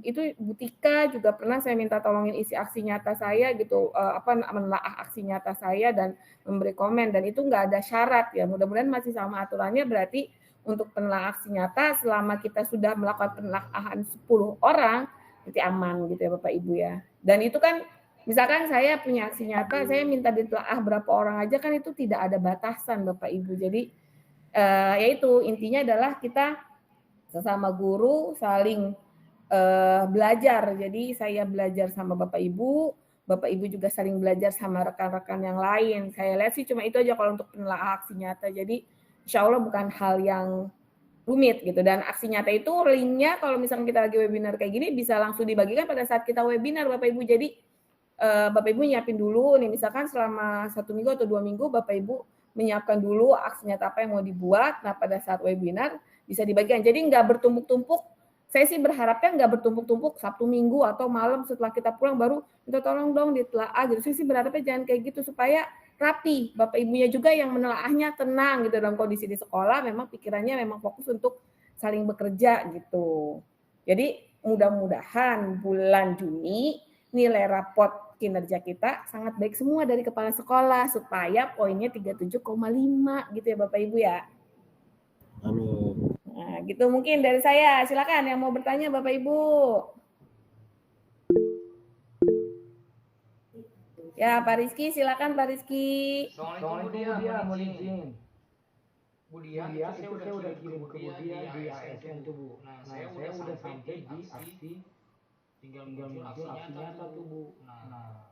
S1: Itu Bu Tika juga pernah saya minta tolongin isi aksi nyata saya gitu, menelaah aksi nyata saya dan memberi komen, dan itu nggak ada syarat ya, mudah-mudahan masih sama aturannya. Berarti untuk penelaah aksi nyata selama kita sudah melakukan penelaahan 10 orang berarti aman gitu ya Bapak Ibu ya. Dan itu kan misalkan saya punya aksi nyata, saya minta ditelaah berapa orang aja kan itu tidak ada batasan Bapak Ibu. Jadi yaitu intinya adalah kita sesama guru saling belajar. Jadi saya belajar sama Bapak Ibu juga saling belajar sama rekan-rekan yang lain. Saya lihat sih cuma itu aja kalau untuk penelaah aksi nyata. Jadi insya Allah bukan hal yang rumit gitu. Dan aksi nyata itu linknya kalau misalnya kita lagi webinar kayak gini bisa langsung dibagikan pada saat kita webinar Bapak Ibu. Jadi Bapak Ibu nyiapin dulu nih, misalkan selama 1 minggu atau 2 minggu Bapak Ibu menyiapkan dulu aksi nyata apa yang mau dibuat. Nah pada saat webinar bisa dibagikan. Jadi nggak bertumpuk-tumpuk. Saya sih berharapnya nggak bertumpuk-tumpuk Sabtu Minggu atau malam setelah kita pulang baru minta tolong dong ditelaah gitu. Saya sih berharapnya jangan kayak gitu supaya rapi. Bapak Ibunya juga yang menelaahnya tenang gitu dalam kondisi di sekolah, memang pikirannya memang fokus untuk saling bekerja gitu. Jadi mudah-mudahan bulan Juni nilai raport kinerja kita sangat baik semua dari kepala sekolah supaya poinnya 37,5 gitu ya Bapak Ibu ya.
S2: Amin.
S1: Nah, gitu mungkin dari saya. Silakan yang mau bertanya Bapak Ibu. Ya, Pak Rizky, silakan Pak Rizky.
S7: Assalamualaikum Bu Dia, mohon izin. Bu Dia, itu saya udah kirim ke Bu Dia di ASN tuh Bu. Nah, saya udah sampai di aksi tinggal muncul aksi nyata tuh Bu. Nah,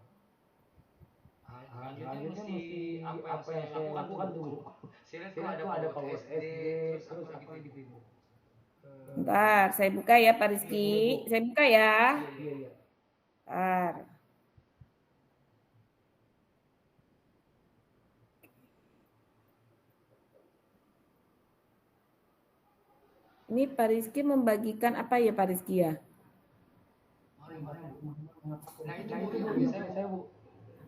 S7: selanjutnya mesti apa yang saya lakukan tuh Bu. Saya lihat tuh ada PAUD SD, terus apa gitu Bu.
S1: Bentar, saya buka ya Pak Rizky. Saya buka ya.
S7: Iya.
S1: Bentar. Ini Pak Rizky membagikan apa ya Pak Rizky ya?
S7: Nah itu Bu, saya Bu.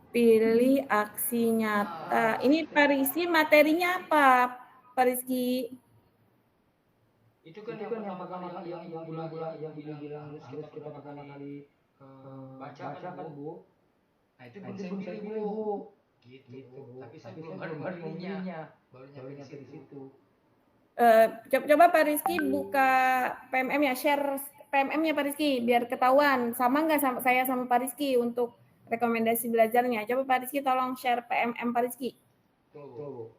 S1: Pilih aksi nyata. Ini Pak Rizky materinya apa Pak Rizky?
S7: Itu kan yang pertama kali yang ibu bilang harus kita pertama kali baca kan Bu. Nah itu belum saya pilih Bu. Gitu. Tapi saya belum membelinya. Baru nyampe di situ.
S1: Coba Pak Rizky buka PMM ya, share PMM-nya Pak Rizky biar ketahuan sama nggak sama saya sama Pak Rizky untuk rekomendasi belajarnya. Coba Pak Rizky tolong share PMM Pak Rizky.
S7: Tuh.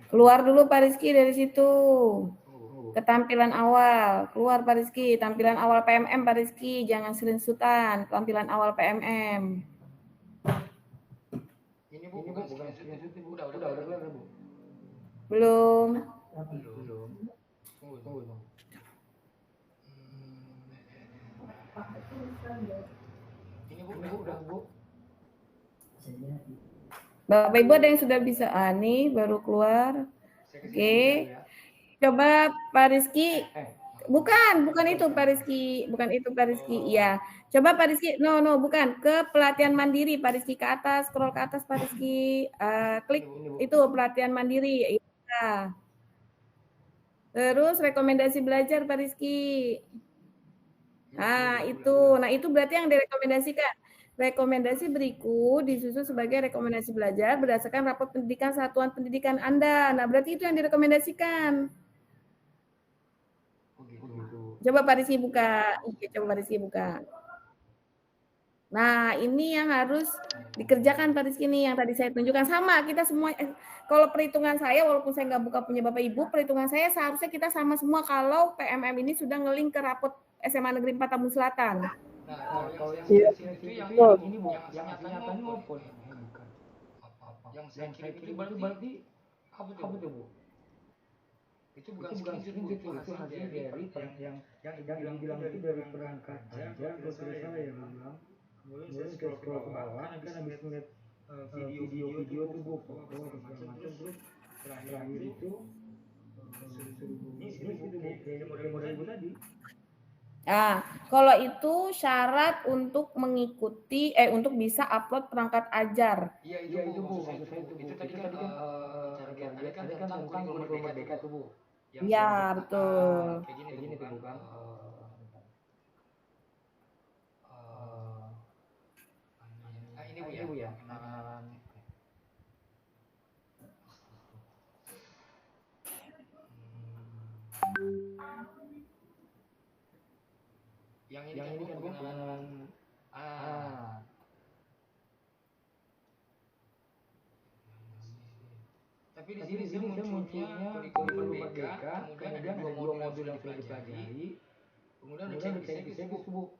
S1: Keluar dulu Pak Rizky dari situ. Ketampilan awal, keluar Pak Rizky, tampilan awal PMM Pak Rizky, jangan screenshotan, tampilan awal PMM.
S7: Ini Bu bukan screenshot Bu, udah Bu.
S1: Belum.
S7: Tunggu. Ini Bu, udah Bu.
S1: Bapak Ibu ada yang sudah bisa, nih baru keluar. Oke. Coba Pak Rizky, bukan itu Pak Rizky, bukan itu Pak Rizky. Iya. Coba Pak Rizky, no bukan, ke pelatihan mandiri Pak Rizky, ke atas, scroll ke atas Pak Rizky, klik itu pelatihan mandiri. Iya. Terus rekomendasi belajar Pak Rizky. Nah itu berarti yang direkomendasikan. Rekomendasi berikut disusun sebagai rekomendasi belajar berdasarkan rapor pendidikan satuan pendidikan Anda. Nah, berarti itu yang direkomendasikan. Coba Pak Rizky buka. Coba Pak Rizky buka. Nah, ini yang harus dikerjakan Pak Rizky nih, yang tadi saya tunjukkan. Sama, kita semua, kalau perhitungan saya, walaupun saya nggak buka punya Bapak Ibu, perhitungan saya seharusnya kita sama semua kalau PMM ini sudah nge-link ke rapot SMA Negeri 4 Tambun Selatan.
S7: Nah, kalau yang itu yang ini Bu, yang nyatanya open. Bukan. Yang saya kirim itu berarti apa tuh Bu? Itu bukan screenshot itu hasil dari yang dibilang itu dari perangkat aja terus saya bilang kemudian saya scroll ke bawah kan habis ngeliat video tuh Bu, foto segala macam terus terakhir itu ini situ Bu, kayak model ibu tadi.
S1: Nah, kalau itu syarat untuk mengikuti, untuk bisa upload perangkat ajar.
S7: Iya itu Bu, maksud saya itu Bu. Itu tadi kan tentang kurikulum merdeka tuh Bu.
S1: Iya, betul.
S7: Kayak gini tuh Bu kan. Ini Bu ya, kenalan. Yang ini kan Bu kenalan. Tapi di sini munculnya kurikulum merdeka, kemudian ada dua modul yang sudah dipelajari, kemudian ada checklist Bu.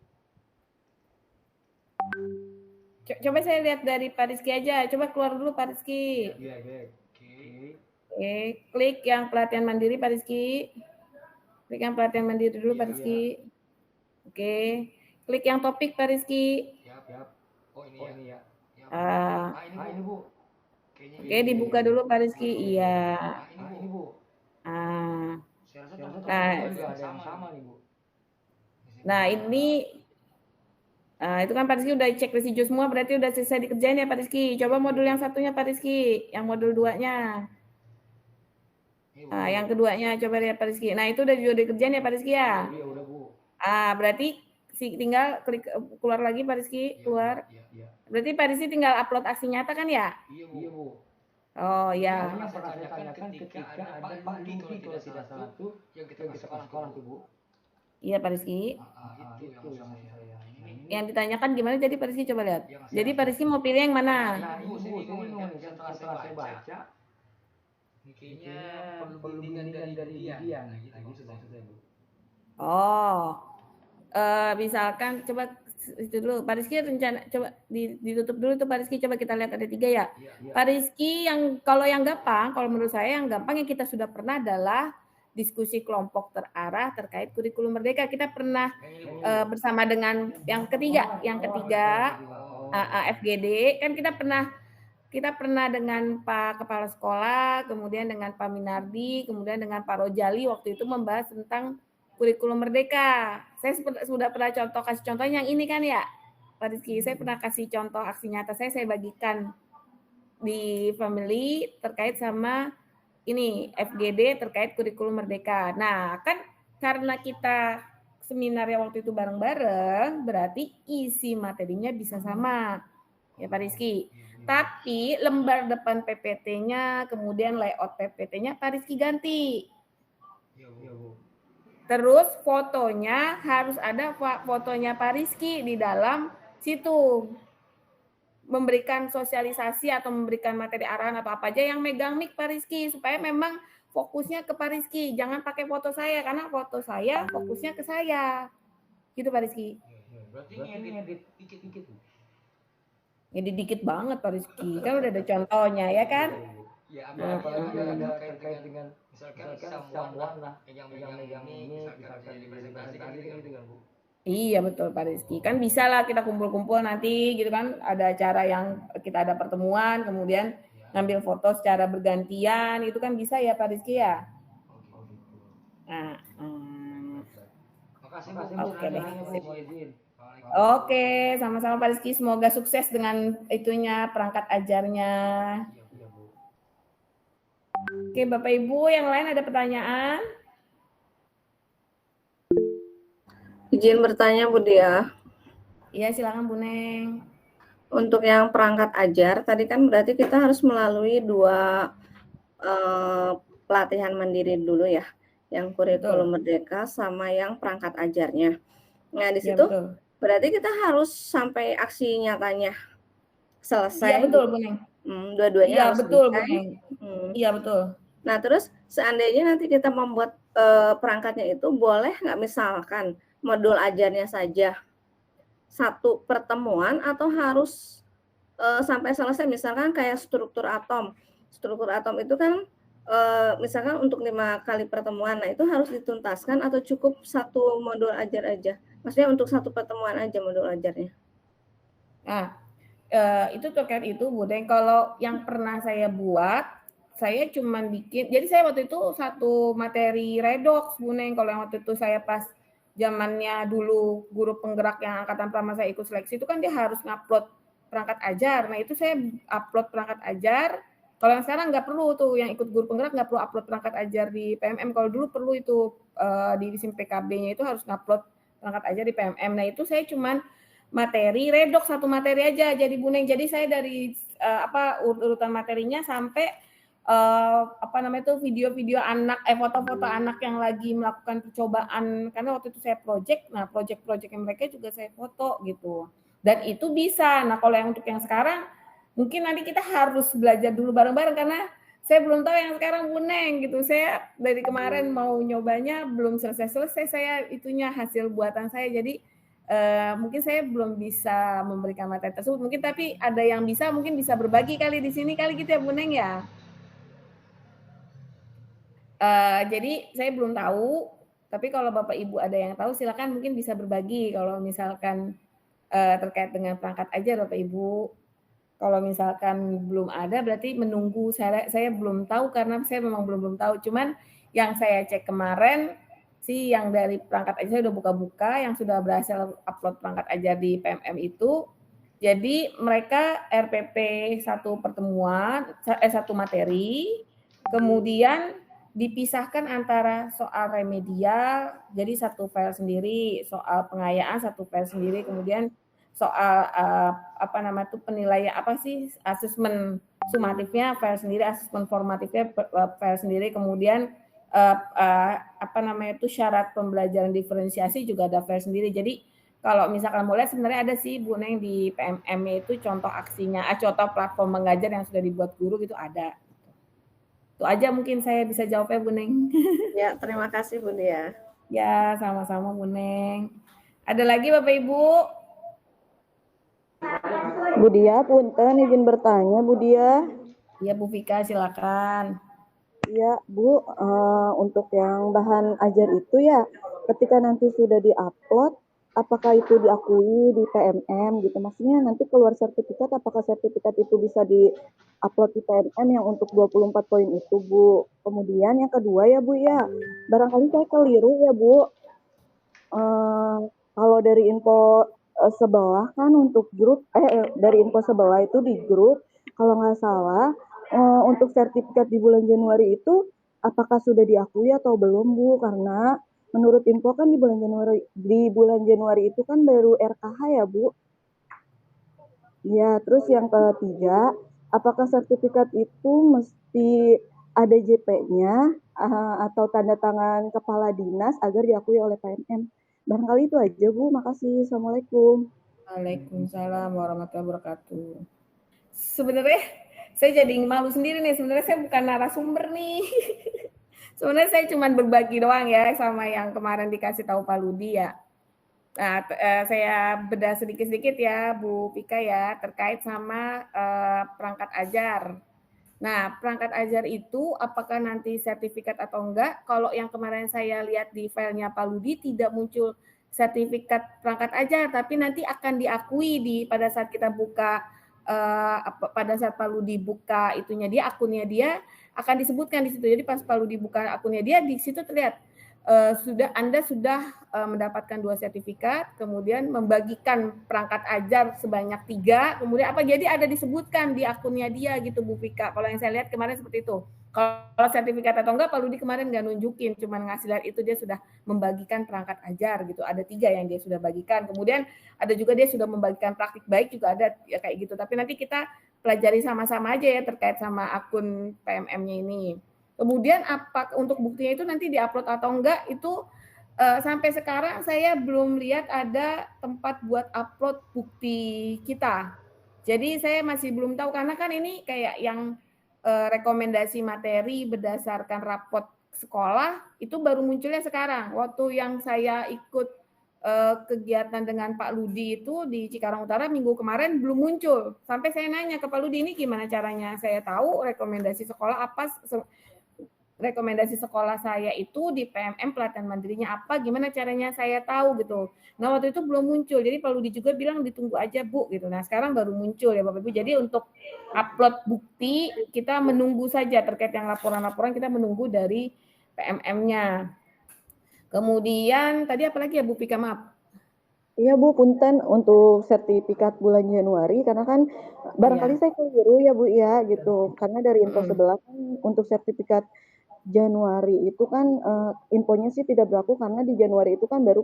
S1: Coba saya lihat dari Pak Rizky aja. Coba keluar dulu Pak Rizky.
S7: Iya.
S1: Oke, klik yang pelatihan mandiri Pak Rizky. Klik yang pelatihan mandiri dulu Pak Rizky. Oke, klik yang topik Pak Rizky.
S7: Siap. Oh ini ya. Ini Bu.
S1: Oke, dibuka dulu Pak Rizky. Iya.
S7: Ini Bu. Saya rasa juga ada yang sama nih Bu.
S1: Nah ini, itu kan Pak Rizky udah cek residu semua, berarti udah selesai dikerjain ya Pak Rizky. Coba modul yang satunya Pak Rizky, yang modul 2-nya. Nah, yang keduanya coba lihat Pak Rizky. Nah, itu udah juga dikerjain ya Pak Rizky ya?
S7: Iya udah Bu.
S1: Berarti tinggal klik keluar lagi Pak Rizky, keluar.
S7: Iya.
S1: Berarti Pak Rizky tinggal upload aksi nyata kan ya?
S7: Iya Bu.
S1: Oh ya.
S7: Yang pernah saya tanyakan ketika ada Pak Duki kalau tidak salah tuh yang kita sekolah tuh Bu.
S1: Iya Pak Rizky.
S7: Itu yang saya.
S1: Yang ditanyakan gimana jadi Pak Rizky coba lihat. Jadi Pak Rizky mau pilih yang mana?
S7: Nah, Ibu saya bingung nih setelah saya baca. Kayaknya perlu bimbingan dari Dian gitu maksud saya Bu.
S1: Oh. Misalkan coba itu dulu. Pak Rizky rencana coba ditutup dulu tuh Pak Rizky, coba kita lihat ada 3 ya. Pak Rizky yang kalau yang gampang, kalau menurut saya yang gampang yang kita sudah pernah adalah diskusi kelompok terarah terkait kurikulum merdeka. Kita pernah bersama dengan yang ketiga FGD kan kita pernah dengan Pak Kepala Sekolah, kemudian dengan Pak Minardi, kemudian dengan Pak Rojali waktu itu membahas tentang kurikulum merdeka. Saya sudah pernah kasih contoh yang ini kan ya, Pak Rizky. Saya pernah kasih contoh aksi nyata saya bagikan di family terkait sama ini FGD terkait kurikulum merdeka. Nah, kan karena kita seminarnya waktu itu bareng-bareng, berarti isi materinya bisa sama. Ya Pak Rizky. Tapi lembar depan PPT-nya, kemudian layout PPT-nya Pak Rizky ganti. Terus fotonya harus ada fotonya Pak Rizky di dalam situ. Memberikan sosialisasi atau memberikan materi arahan atau apa aja yang megang mic Pak Rizky supaya memang fokusnya ke Pak Rizky. Jangan pakai foto saya karena foto saya fokusnya ke saya. Gitu Pak Rizky.
S7: Berarti ngedit dikit-dikit.
S1: Jadi dikit banget Pak Rizky. Kan udah ada contohnya ya kan?
S7: Ya, apalagi ada terkait dengan misalkan someone lah yang megang ini misalkan jadi presentasi gitu kan Bu.
S1: Iya betul Pak Rizky. Kan bisa lah kita kumpul-kumpul nanti gitu kan. Ada acara yang kita ada pertemuan, kemudian ngambil foto secara bergantian. Itu kan bisa ya Pak Rizky ya? Nah,
S7: Makasih Bu.
S1: Oke deh.
S7: Mohon izin.
S1: Oke, sama-sama Pak Rizky. Semoga sukses dengan itunya, perangkat ajarnya. Oke, Bapak Ibu, yang lain ada pertanyaan?
S5: Izin bertanya Bu Dia.
S1: Iya, silakan Bu Neng.
S5: Untuk yang perangkat ajar, tadi kan berarti kita harus melalui 2 pelatihan mandiri dulu ya, yang kurikulum merdeka sama yang perangkat ajarnya. Nah, di situ berarti kita harus sampai aksi nyatanya selesai.
S1: Iya, betul Bu Neng.
S5: Dua-duanya harus
S1: betul Bu
S5: selesai.
S1: Neng. Iya, betul.
S5: Nah, terus seandainya nanti kita membuat perangkatnya itu boleh nggak misalkan modul ajarnya saja 1 pertemuan atau harus sampai selesai, misalkan kayak struktur atom. Struktur atom itu kan misalkan untuk 5 kali pertemuan, nah itu harus dituntaskan atau cukup 1 modul ajar aja? Maksudnya untuk 1 pertemuan aja modul ajarnya.
S1: Nah, itu terkait itu Bu Neng. Kalau yang pernah saya buat, saya cuman bikin, jadi saya waktu itu 1 materi redox Bu Neng. Kalau yang waktu itu saya pas zamannya dulu guru penggerak yang angkatan pertama saya ikut seleksi, itu kan dia harus ngupload perangkat ajar. Nah itu saya upload perangkat ajar. Kalau yang sekarang nggak perlu tuh, yang ikut guru penggerak nggak perlu upload perangkat ajar di PMM. Kalau dulu perlu itu di SIM PKB-nya itu harus ngupload perangkat ajar di PMM. Nah itu saya cuman materi redox 1 materi aja jadi Bu Neng. Jadi saya dari urutan materinya sampai video-video anak, foto-foto anak yang lagi melakukan percobaan, karena waktu itu saya project yang mereka juga saya foto gitu. Dan itu bisa. Nah, kalau yang untuk yang sekarang mungkin nanti kita harus belajar dulu bareng-bareng karena saya belum tahu yang sekarang Bu Neng gitu. Saya dari kemarin mau nyobanya belum selesai saya itunya hasil buatan saya. Jadi mungkin saya belum bisa memberikan materi tersebut. Mungkin tapi ada yang bisa, mungkin bisa berbagi kali di sini kali gitu ya Bu Neng ya. Jadi saya belum tahu, tapi kalau Bapak Ibu ada yang tahu silakan mungkin bisa berbagi kalau misalkan terkait dengan perangkat ajar Bapak Ibu. Kalau misalkan belum ada berarti menunggu, saya belum tahu karena saya memang belum tahu. Cuman yang saya cek kemarin sih yang dari perangkat ajar saya udah buka-buka yang sudah berhasil upload perangkat ajar di PMM itu. Jadi mereka RPP 1 pertemuan, 1 materi, kemudian dipisahkan antara soal remedial, jadi 1 file sendiri, soal pengayaan 1 file sendiri, kemudian soal penilaian asesmen sumatifnya file sendiri, asesmen formatifnya file sendiri, kemudian syarat pembelajaran diferensiasi juga ada file sendiri. Jadi kalau misalkan boleh sebenarnya ada sih Bu Neng di PMM itu contoh aksinya, contoh platform mengajar yang sudah dibuat guru gitu ada. Itu aja mungkin saya bisa jawabnya Bu Neng.
S5: Ya, terima kasih Bu Dia.
S1: Ya, sama-sama Bu Neng. Ada lagi Bapak Ibu?
S9: Bu Dia, punten izin bertanya Bu Dia.
S1: Iya Bu Vika, silakan.
S9: Iya Bu, untuk yang bahan ajar itu ya, ketika nanti sudah diupload, apakah itu diakui di PMM gitu? Maksudnya nanti keluar sertifikat, apakah sertifikat itu bisa di-upload di PMM yang untuk 24 poin itu Bu? Kemudian yang kedua ya Bu ya, barangkali saya keliru ya Bu, kalau dari info sebelah kan untuk grup, dari info sebelah itu di grup, kalau nggak salah, untuk sertifikat di bulan Januari itu apakah sudah diakui atau belum Bu? Karena menurut info kan di bulan Januari itu kan baru RKH ya Bu. Ya, terus yang ketiga, apakah sertifikat itu mesti ada JP-nya atau tanda tangan kepala dinas agar diakui oleh PMM? Barangkali itu aja Bu, makasih. Assalamualaikum.
S1: Waalaikumsalam warahmatullahi wabarakatuh. Sebenarnya saya jadi malu sendiri nih, sebenarnya saya bukan narasumber nih. Sebenarnya saya cuma berbagi doang ya sama yang kemarin dikasih tahu Pak Ludi ya. Nah, saya bedah sedikit-sedikit ya Bu Pika ya, terkait sama perangkat ajar. Nah, perangkat ajar itu apakah nanti sertifikat atau enggak? Kalau yang kemarin saya lihat di filenya Pak Ludi tidak muncul sertifikat perangkat ajar, tapi nanti akan diakui pada saat kita buka, pada saat Pak Ludi buka itunya dia, akunnya dia akan disebutkan di situ. Jadi pas Pak Ludi buka akunnya dia, di situ terlihat Anda sudah mendapatkan 2 sertifikat, kemudian membagikan perangkat ajar sebanyak 3, kemudian apa, jadi ada disebutkan di akunnya dia gitu Bu Vika. Kalau yang saya lihat kemarin seperti itu. Kalau sertifikat atau enggak, Pak Ludi kemarin nggak nunjukin, cuman ngasih lihat itu dia sudah membagikan perangkat ajar gitu. Ada 3 yang dia sudah bagikan. Kemudian ada juga dia sudah membagikan praktik baik juga ada ya kayak gitu. Tapi nanti kita pelajari sama-sama aja ya terkait sama akun PMM-nya ini. Kemudian apa untuk buktinya itu nanti diupload atau enggak itu sampai sekarang saya belum lihat ada tempat buat upload bukti kita. Jadi saya masih belum tahu karena kan ini kayak yang rekomendasi materi berdasarkan rapot sekolah itu baru munculnya sekarang. Waktu yang saya ikut kegiatan dengan Pak Ludi itu di Cikarang Utara minggu kemarin belum muncul. Sampai saya nanya ke Pak Ludi, ini gimana caranya saya tahu rekomendasi sekolah apa, rekomendasi sekolah saya itu di PMM pelatihan mandirinya apa, gimana caranya saya tahu gitu. Nah waktu itu belum muncul, jadi Pak Ludi juga bilang ditunggu aja Bu gitu. Nah sekarang baru muncul ya Bapak Ibu. Jadi untuk upload bukti kita menunggu saja terkait yang laporan-laporan kita menunggu dari PMM-nya. Kemudian tadi apa lagi ya Bu Pika, maaf.
S9: Iya Bu, punten untuk sertifikat bulan Januari, karena kan barangkali saya keliru ya Bu ya gitu. Karena dari info sebelah kan untuk sertifikat Januari itu kan infonya sih tidak berlaku karena di Januari itu kan baru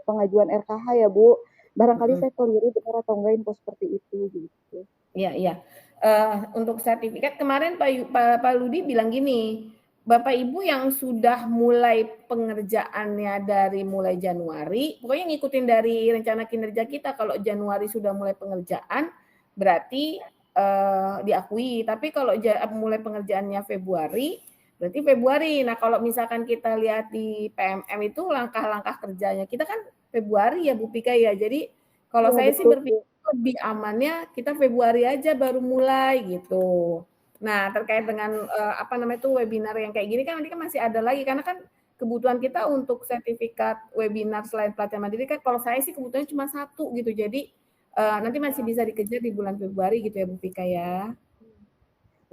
S9: pengajuan RKH ya Bu. Barangkali saya keliru benar atau enggak info seperti itu gitu.
S1: Iya. Untuk sertifikat kemarin Pak Ludi bilang gini, Bapak Ibu yang sudah mulai pengerjaannya dari mulai Januari, pokoknya ngikutin dari rencana kinerja kita. Kalau Januari sudah mulai pengerjaan, berarti diakui. Tapi kalau mulai pengerjaannya Februari, berarti Februari. Nah kalau misalkan kita lihat di PMM itu langkah-langkah kerjanya, kita kan Februari ya Bu Pika ya. Jadi kalau saya sih berpikir lebih amannya kita Februari aja baru mulai gitu. Nah terkait dengan webinar yang kayak gini kan nanti kan masih ada lagi karena kan kebutuhan kita untuk sertifikat webinar selain pelatihan mandiri kan kalau saya sih kebutuhannya cuma 1 gitu. Jadi nanti masih bisa dikejar di bulan Februari gitu ya Bu Pika ya.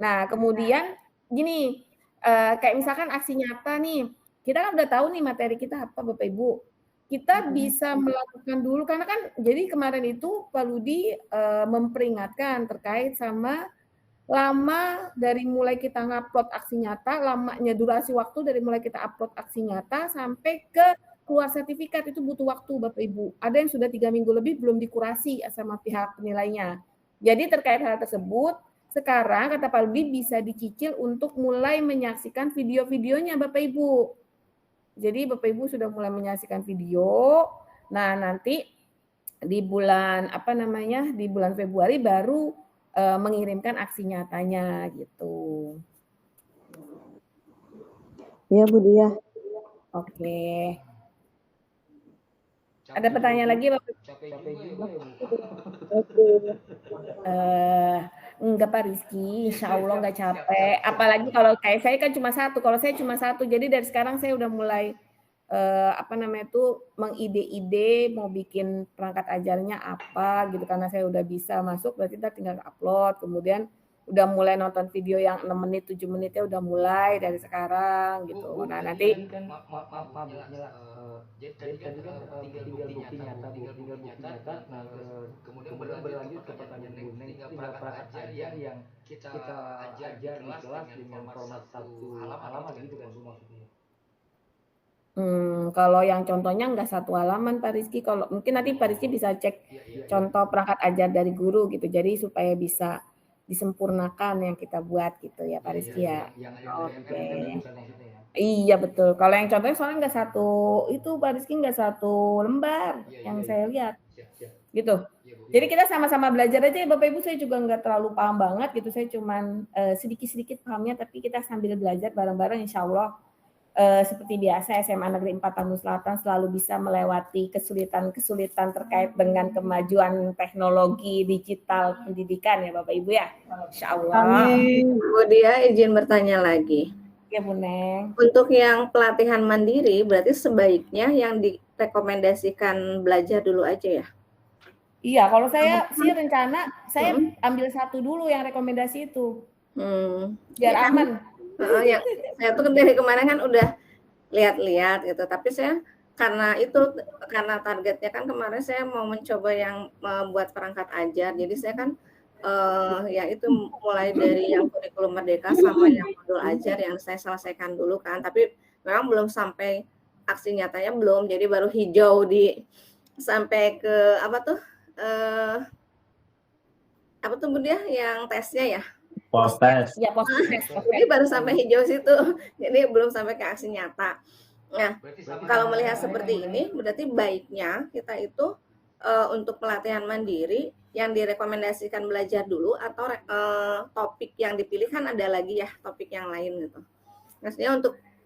S1: Nah kemudian gini, kayak misalkan aksi nyata nih, kita kan udah tahu nih materi kita apa Bapak Ibu. Kita bisa melakukan dulu karena kan jadi kemarin itu Pak Ludi memperingatkan terkait sama lama dari mulai kita ngupload aksi nyata, lamanya durasi waktu dari mulai kita upload aksi nyata sampai ke keluar sertifikat itu butuh waktu Bapak Ibu. Ada yang sudah 3 minggu lebih belum dikurasi sama pihak penilainya. Jadi terkait hal tersebut, sekarang kata Pak Ludi bisa dicicil untuk mulai menyaksikan video-videonya Bapak Ibu. Jadi Bapak Ibu sudah mulai menyaksikan video. Nah, nanti di bulan di bulan Februari baru mengirimkan aksi nyatanya gitu.
S9: Iya Bu Dia.
S1: Oke. Ada pertanyaan lagi, Bapak?
S7: Capek juga ya, Bu.
S9: Oke.
S1: Enggak Pak Rizky, insya Allah nggak capek. Apalagi kalau kayak saya kan cuma satu. Kalau saya cuma satu, jadi dari sekarang saya udah mulai mengide-ide mau bikin perangkat ajarnya apa gitu, karena saya udah bisa masuk, berarti kita tinggal upload. Kemudian udah mulai nonton video yang 6 menit, 7 menitnya udah mulai dari sekarang gitu. Nah nanti
S7: Maaf Bu, jadi tadi kan tinggal bukti nyata, nah kemudian berlanjut ke pertanyaan Bu Neng, tinggal perangkat ajar yang kita ajar di kelas dengan format 1 halaman gitu kan Bu maksudnya.
S1: Kalau yang contohnya nggak 1 halaman Pak Rizky, kalau mungkin nanti Pak Rizky bisa cek contoh perangkat ajar dari guru gitu, jadi supaya bisa disempurnakan yang kita buat gitu ya Pak Rizky ya. Oke. Iya betul. Kalau yang contohnya soalnya nggak 1 itu Pak Rizky, nggak 1 lembar yang saya lihat gitu. Jadi kita sama-sama belajar aja ya Bapak Ibu. Saya juga nggak terlalu paham banget gitu, saya cuman sedikit-sedikit pahamnya, tapi kita sambil belajar bareng-bareng insya Allah. Seperti biasa SMA Negeri 4 Tambun Selatan selalu bisa melewati kesulitan-kesulitan terkait dengan kemajuan teknologi digital pendidikan ya Bapak Ibu ya. Insya Allah.
S4: Amin.
S5: Bu Dia izin bertanya lagi.
S1: Ya Bu Neng.
S5: Untuk yang pelatihan mandiri, berarti sebaiknya yang direkomendasikan belajar dulu aja ya?
S1: Iya, kalau saya sih rencana saya ambil 1 dulu yang rekomendasi itu. Biar
S5: Ya,
S1: aman.
S5: Ya, saya tuh dari kemarin kan udah lihat-lihat gitu, tapi saya karena targetnya kan kemarin saya mau mencoba yang membuat perangkat ajar, jadi saya kan ya itu mulai dari yang kurikulum merdeka sama yang modul ajar yang saya selesaikan dulu kan, tapi memang belum sampai aksi nyatanya belum, jadi baru hijau sampai ke apa tuh Bu Dia yang tesnya ya?
S3: Post test.
S1: Ya, post test.
S5: Jadi baru sampai hijau situ, jadi belum sampai ke aksi nyata. Nah, kalau melihat seperti ini, berarti baiknya kita itu untuk pelatihan mandiri yang direkomendasikan belajar dulu, atau topik yang dipilih kan ada lagi ya topik yang lain gitu. Maksudnya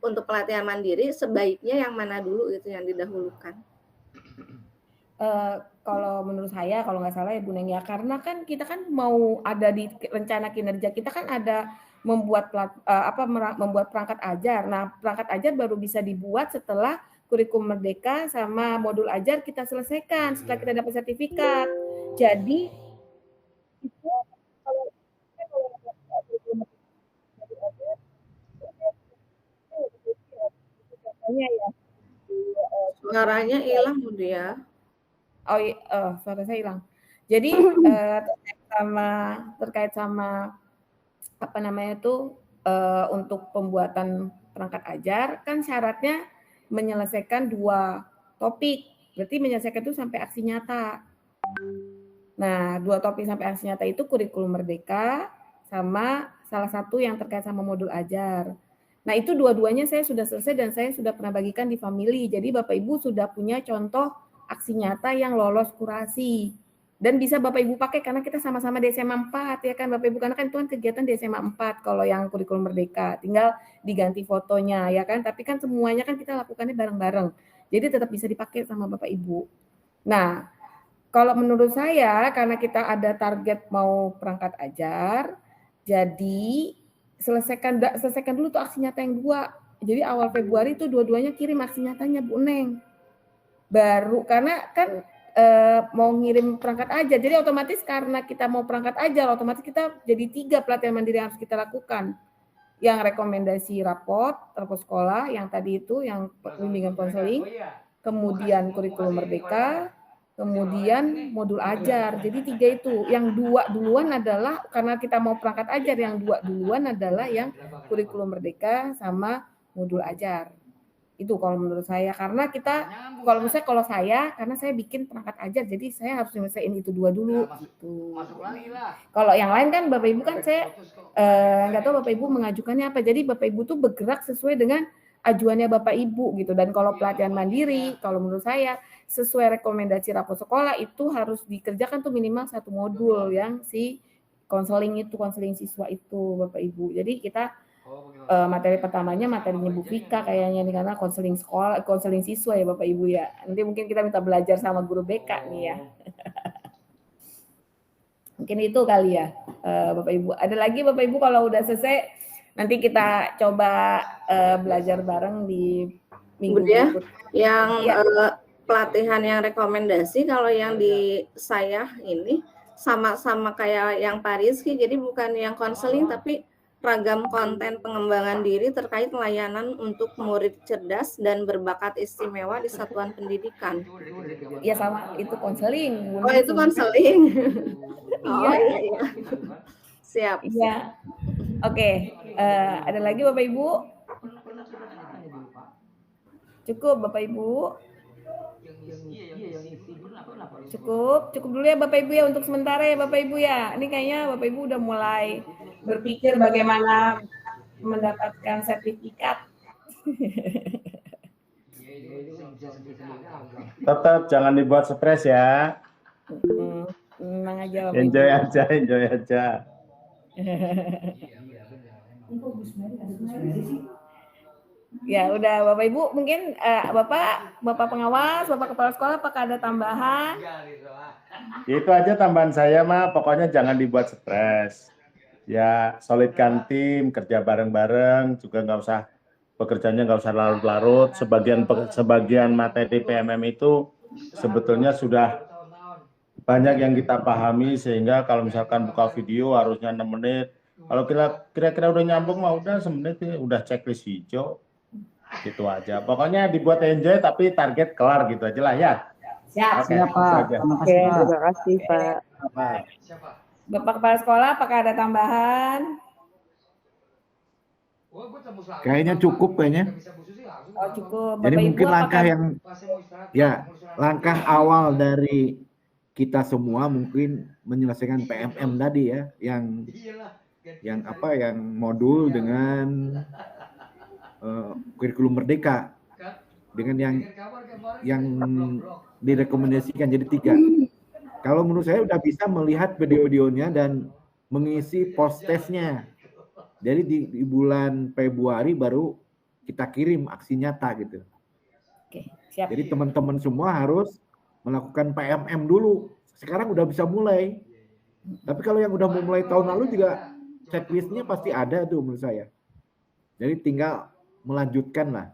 S5: untuk pelatihan mandiri sebaiknya yang mana dulu gitu yang didahulukan?
S1: Kalau menurut saya, kalau nggak salah ya Bu Neng ya, karena kan kita kan mau ada di rencana kinerja kita kan ada membuat membuat perangkat ajar. Nah, perangkat ajar baru bisa dibuat setelah kurikulum merdeka sama modul ajar kita selesaikan, setelah kita dapat sertifikat. Jadi itu kalau
S5: suaranya hilang Bu Dia.
S1: Suara saya hilang. Jadi terkait sama apa namanya itu untuk pembuatan perangkat ajar kan syaratnya menyelesaikan 2 topik. Berarti menyelesaikan itu sampai aksi nyata. Nah, 2 topik sampai aksi nyata itu kurikulum merdeka sama salah satu yang terkait sama modul ajar. Nah, itu dua-duanya saya sudah selesai dan saya sudah pernah bagikan di family. Jadi Bapak Ibu sudah punya contoh aksi nyata yang lolos kurasi. Dan bisa Bapak Ibu pakai karena kita sama-sama di SMA 4 ya kan Bapak Ibu, karena kan itu kan kegiatan di SMA 4 kalau yang kurikulum merdeka, tinggal diganti fotonya ya kan, tapi kan semuanya kan kita lakukannya bareng-bareng. Jadi tetap bisa dipakai sama Bapak Ibu. Nah, kalau menurut saya karena kita ada target mau perangkat ajar, jadi selesaikan dulu tuh aksi nyata yang 2. Jadi awal Februari itu dua-duanya kirim aksi nyatanya Bu Neng. Baru karena kan mau ngirim perangkat ajar, jadi otomatis karena kita mau perangkat ajar, otomatis kita jadi 3 pelatihan mandiri yang harus kita lakukan. Yang rekomendasi rapot sekolah, yang tadi itu, yang bimbingan konseling, kemudian kurikulum merdeka, kemudian modul ajar. Jadi 3 itu. Yang 2 duluan adalah karena kita mau perangkat ajar, yang 2 duluan adalah yang kurikulum merdeka sama modul ajar. Itu kalau menurut saya, karena kita kalau saya karena saya bikin perangkat ajar, jadi saya harus nyelesain itu 2 dulu gitu. Kalau yang lain kan Bapak Ibu kan saya nggak tahu Bapak Ibu mengajukannya apa, jadi Bapak Ibu tuh bergerak sesuai dengan ajuannya Bapak Ibu gitu. Dan kalau pelatihan mandiri, kalau menurut saya sesuai rekomendasi rapor sekolah itu harus dikerjakan tuh minimal 1 modul yang si konseling siswa itu Bapak Ibu. Jadi kita materi pertamanya materinya Bu Vika kayaknya nih, karena konseling sekolah, konseling siswa ya Bapak Ibu ya. Nanti mungkin kita minta belajar sama guru BK nih ya. Mungkin itu kali ya Bapak Ibu. Ada lagi Bapak Ibu, kalau udah selesai nanti kita coba belajar bareng di minggu
S5: Kemudian
S1: berikutnya.
S5: yang
S1: Ya.
S5: pelatihan yang rekomendasi, kalau yang di saya ini sama-sama kayak yang Pak Rizky, jadi bukan yang konseling tapi ragam konten pengembangan diri terkait layanan untuk murid cerdas dan berbakat istimewa di satuan pendidikan.
S1: Ya sama, itu konseling.
S5: Oh itu konseling. Oh
S1: Iya.
S5: iya. Siap.
S1: Iya. Oke, ada lagi Bapak Ibu? Cukup Bapak Ibu? Cukup dulu ya Bapak Ibu ya untuk sementara ya Bapak Ibu ya. Ini kayaknya Bapak Ibu udah mulai berpikir bagaimana mendapatkan sertifikat.
S3: Tetap jangan dibuat stres ya.
S1: Tenang aja Bapak Ibu.
S3: Enjoy aja.
S1: Ya udah Bapak Ibu, mungkin Bapak pengawas, Bapak kepala sekolah, apakah ada tambahan?
S3: Itu aja tambahan saya mah, pokoknya jangan dibuat stres. Ya solidkan tim, kerja bareng-bareng, juga nggak usah pekerjaannya nggak usah larut-larut. Sebagian materi PMM itu sebetulnya sudah banyak yang kita pahami, sehingga kalau misalkan buka video harusnya 6 menit. Kalau kira-kira udah nyambung mah udah 1 menit ya, udah checklist hijau. Gitu aja. Pokoknya dibuat enjoy tapi target kelar gitu aja lah ya.
S1: Siap.
S3: Oke,
S6: Siap, Pak.
S3: itu aja.
S6: Oke, terima kasih, Pak.
S1: Bapak kepala sekolah, apakah ada tambahan?
S8: Kayaknya cukup kayaknya.
S1: Oh cukup.
S8: Jadi
S1: Bapak
S8: mungkin
S1: Ibu,
S8: langkah
S1: apakah
S8: langkah awal dari kita semua mungkin menyelesaikan PMM tadi ya, yang modul dengan kurikulum merdeka, dengan yang direkomendasikan jadi 3. Kalau menurut saya udah bisa melihat video-videonya dan mengisi post-testnya. Jadi di bulan Februari baru kita kirim aksi nyata gitu.
S1: Oke, siap.
S8: Jadi teman-teman semua harus melakukan PMM dulu. Sekarang udah bisa mulai. Tapi kalau yang udah mau mulai tahun lalu juga checklistnya pasti ada tuh menurut saya. Jadi tinggal melanjutkan lah.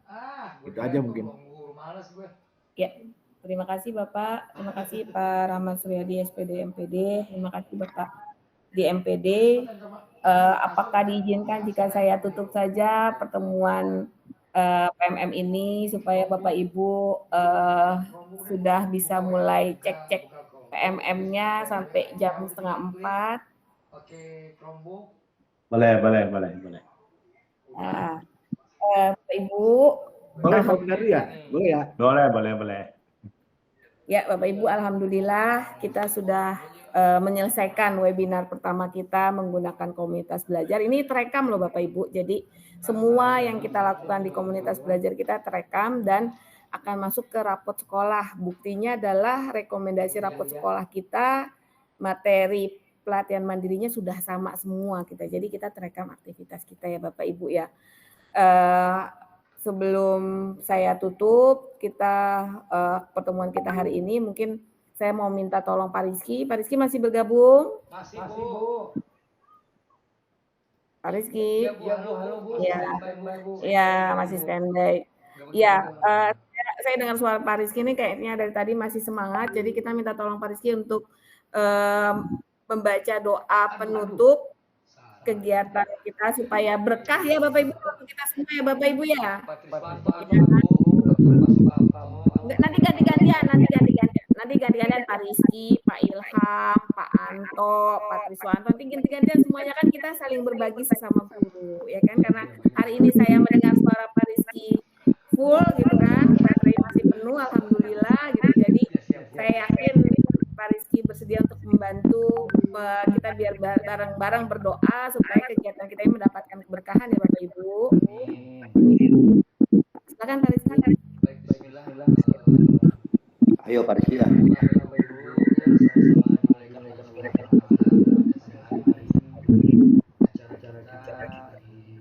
S8: Itu aja mungkin.
S1: Ya, terima kasih Bapak. Terima kasih Pak Rahmat Suryadi SPD MPD. Terima kasih Bapak di MPD. Apakah diizinkan jika saya tutup saja pertemuan PMM ini supaya Bapak Ibu sudah bisa mulai cek-cek PMM-nya sampai jam 3:30.
S3: Boleh.
S1: Nah, Bapak Ibu.
S8: Boleh komentar ya? Boleh ya?
S3: Boleh.
S1: Ya, Bapak Ibu, alhamdulillah kita sudah menyelesaikan webinar pertama kita menggunakan komunitas belajar. Ini terekam loh Bapak Ibu. Jadi semua yang kita lakukan di komunitas belajar kita terekam dan akan masuk ke rapot sekolah. Buktinya adalah rekomendasi rapot sekolah kita, materi pelatihan mandirinya sudah sama semua kita. Jadi kita terekam aktivitas kita ya Bapak Ibu ya. Sebelum saya tutup pertemuan kita hari ini, mungkin saya mau minta tolong Pak Rizky. Pak Rizky masih bergabung?
S7: Masih, Bu.
S1: Pak Rizky?
S7: Iya, Bu. Halo, Bu.
S1: Iya.
S7: Standby, Bu.
S1: Iya, masih standby. Iya, saya dengar suara Pak Rizky ini kayaknya dari tadi masih semangat. Jadi kita minta tolong Pak Rizky untuk membaca doa penutup kegiatan kita supaya berkah ya Bapak Ibu untuk kita semua ya Bapak Ibu ya. Nanti ganti-gantian Pak Rizky, Pak Ilham, Pak Anto, Pak Triswanto, nanti ganti-gantian semuanya kan kita saling berbagi sesama guru ya kan, karena hari ini saya mendengar suara Pak Rizky full gitu kan, baterai masih penuh alhamdulillah gitu. Jadi saya yakin Pak Rizky bersedia untuk membantu kita biar bareng-bareng berdoa supaya kegiatan kita ini mendapatkan keberkahan ya Bapak Ibu. Silakan Pak Rizky.
S7: Baik, bismillah.
S10: Ayo Pak Rizky lah.
S7: Acara kita di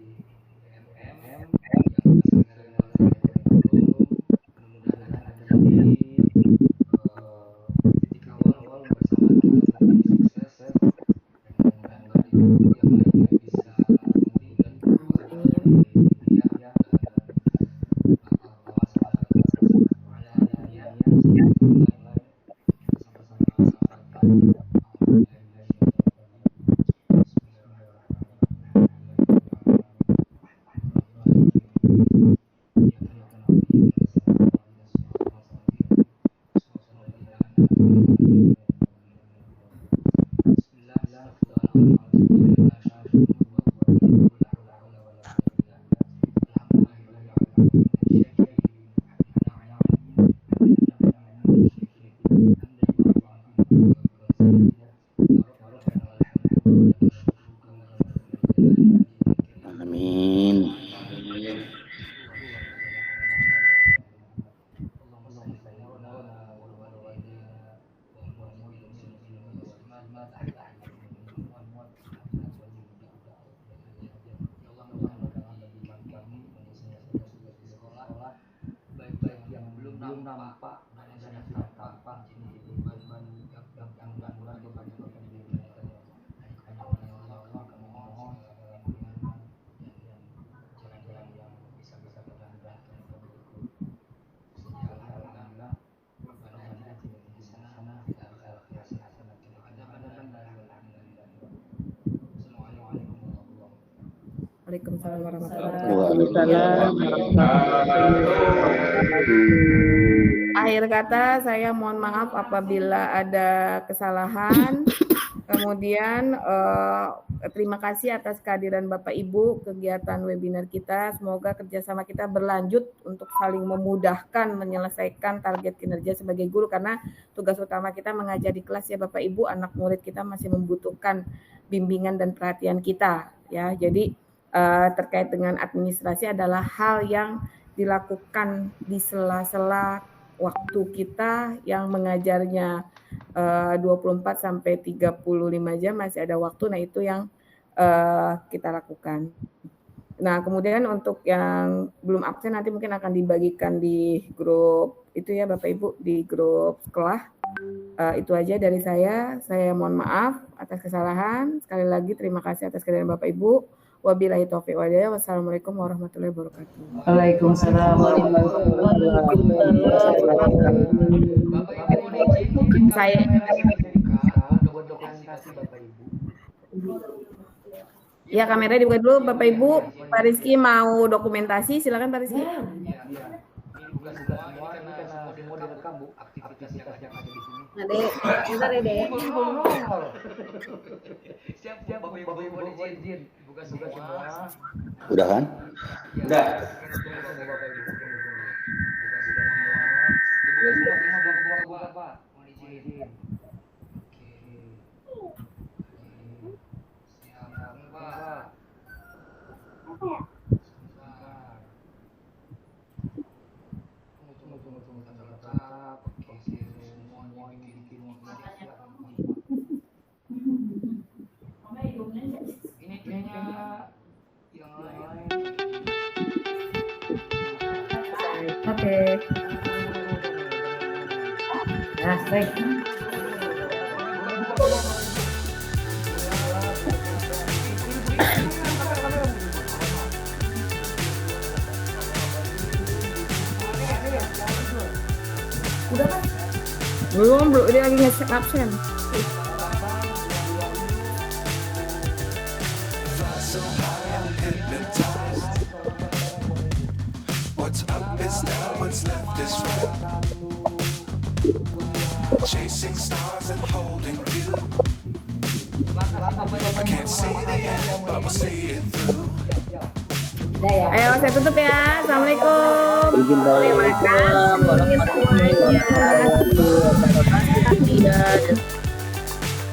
S7: belum nampak dan sudah tampak ini beban yang berat kepada Allah, kami mohon jalan-jalan yang bisa kita mudah
S1: Waalaikumsalam warahmatullahi
S6: Waalaikumsalam
S1: wabarakatuh. Akhir kata saya mohon maaf apabila ada kesalahan. Kemudian terima kasih atas kehadiran Bapak Ibu kegiatan webinar kita. Semoga kerjasama kita berlanjut untuk saling memudahkan menyelesaikan target kinerja sebagai guru, karena tugas utama kita mengajar di kelas ya Bapak Ibu. Anak murid kita masih membutuhkan bimbingan dan perhatian kita ya. Jadi terkait dengan administrasi adalah hal yang dilakukan di sela-sela waktu kita yang mengajarnya 24 sampai 35 jam, masih ada waktu. Nah, itu yang kita lakukan. Nah, kemudian untuk yang belum absen nanti mungkin akan dibagikan di grup itu ya Bapak Ibu, di grup sekolah. Itu aja dari saya. Saya mohon maaf atas kesalahan. Sekali lagi terima kasih atas kehadiran Bapak Ibu. Wabillahi taufiq wal hidayah. Wassalamualaikum warahmatullahi wabarakatuh.
S4: Waalaikumsalam warahmatullahi wabarakatuh.
S1: Saya ya, kamera dibuka dulu Bapak Ibu. Pak Rizky mau dokumentasi, silakan Pak Rizky.
S7: semua direkam Bu, aktivitas yang ada di sini.
S5: Adek, bentar ya Dek.
S7: Siap Bapak Ibu izin buka semua.
S10: Udah kan? Udah.
S7: Buka Pak. Mohon izin. Siap Pak. Ini kayaknya yang lain.
S1: Oke. Nah, baik. Udah kan? Belum, dia lagi nge-check absen.
S11: What's up is down, what's left is right. Chasing stars and holding you. I can't see the end, but we'll see it through.
S1: Ayo saya tutup ya. Assalamualaikum.
S6: Waalaikumsalam warahmatullahi wabarakatuh.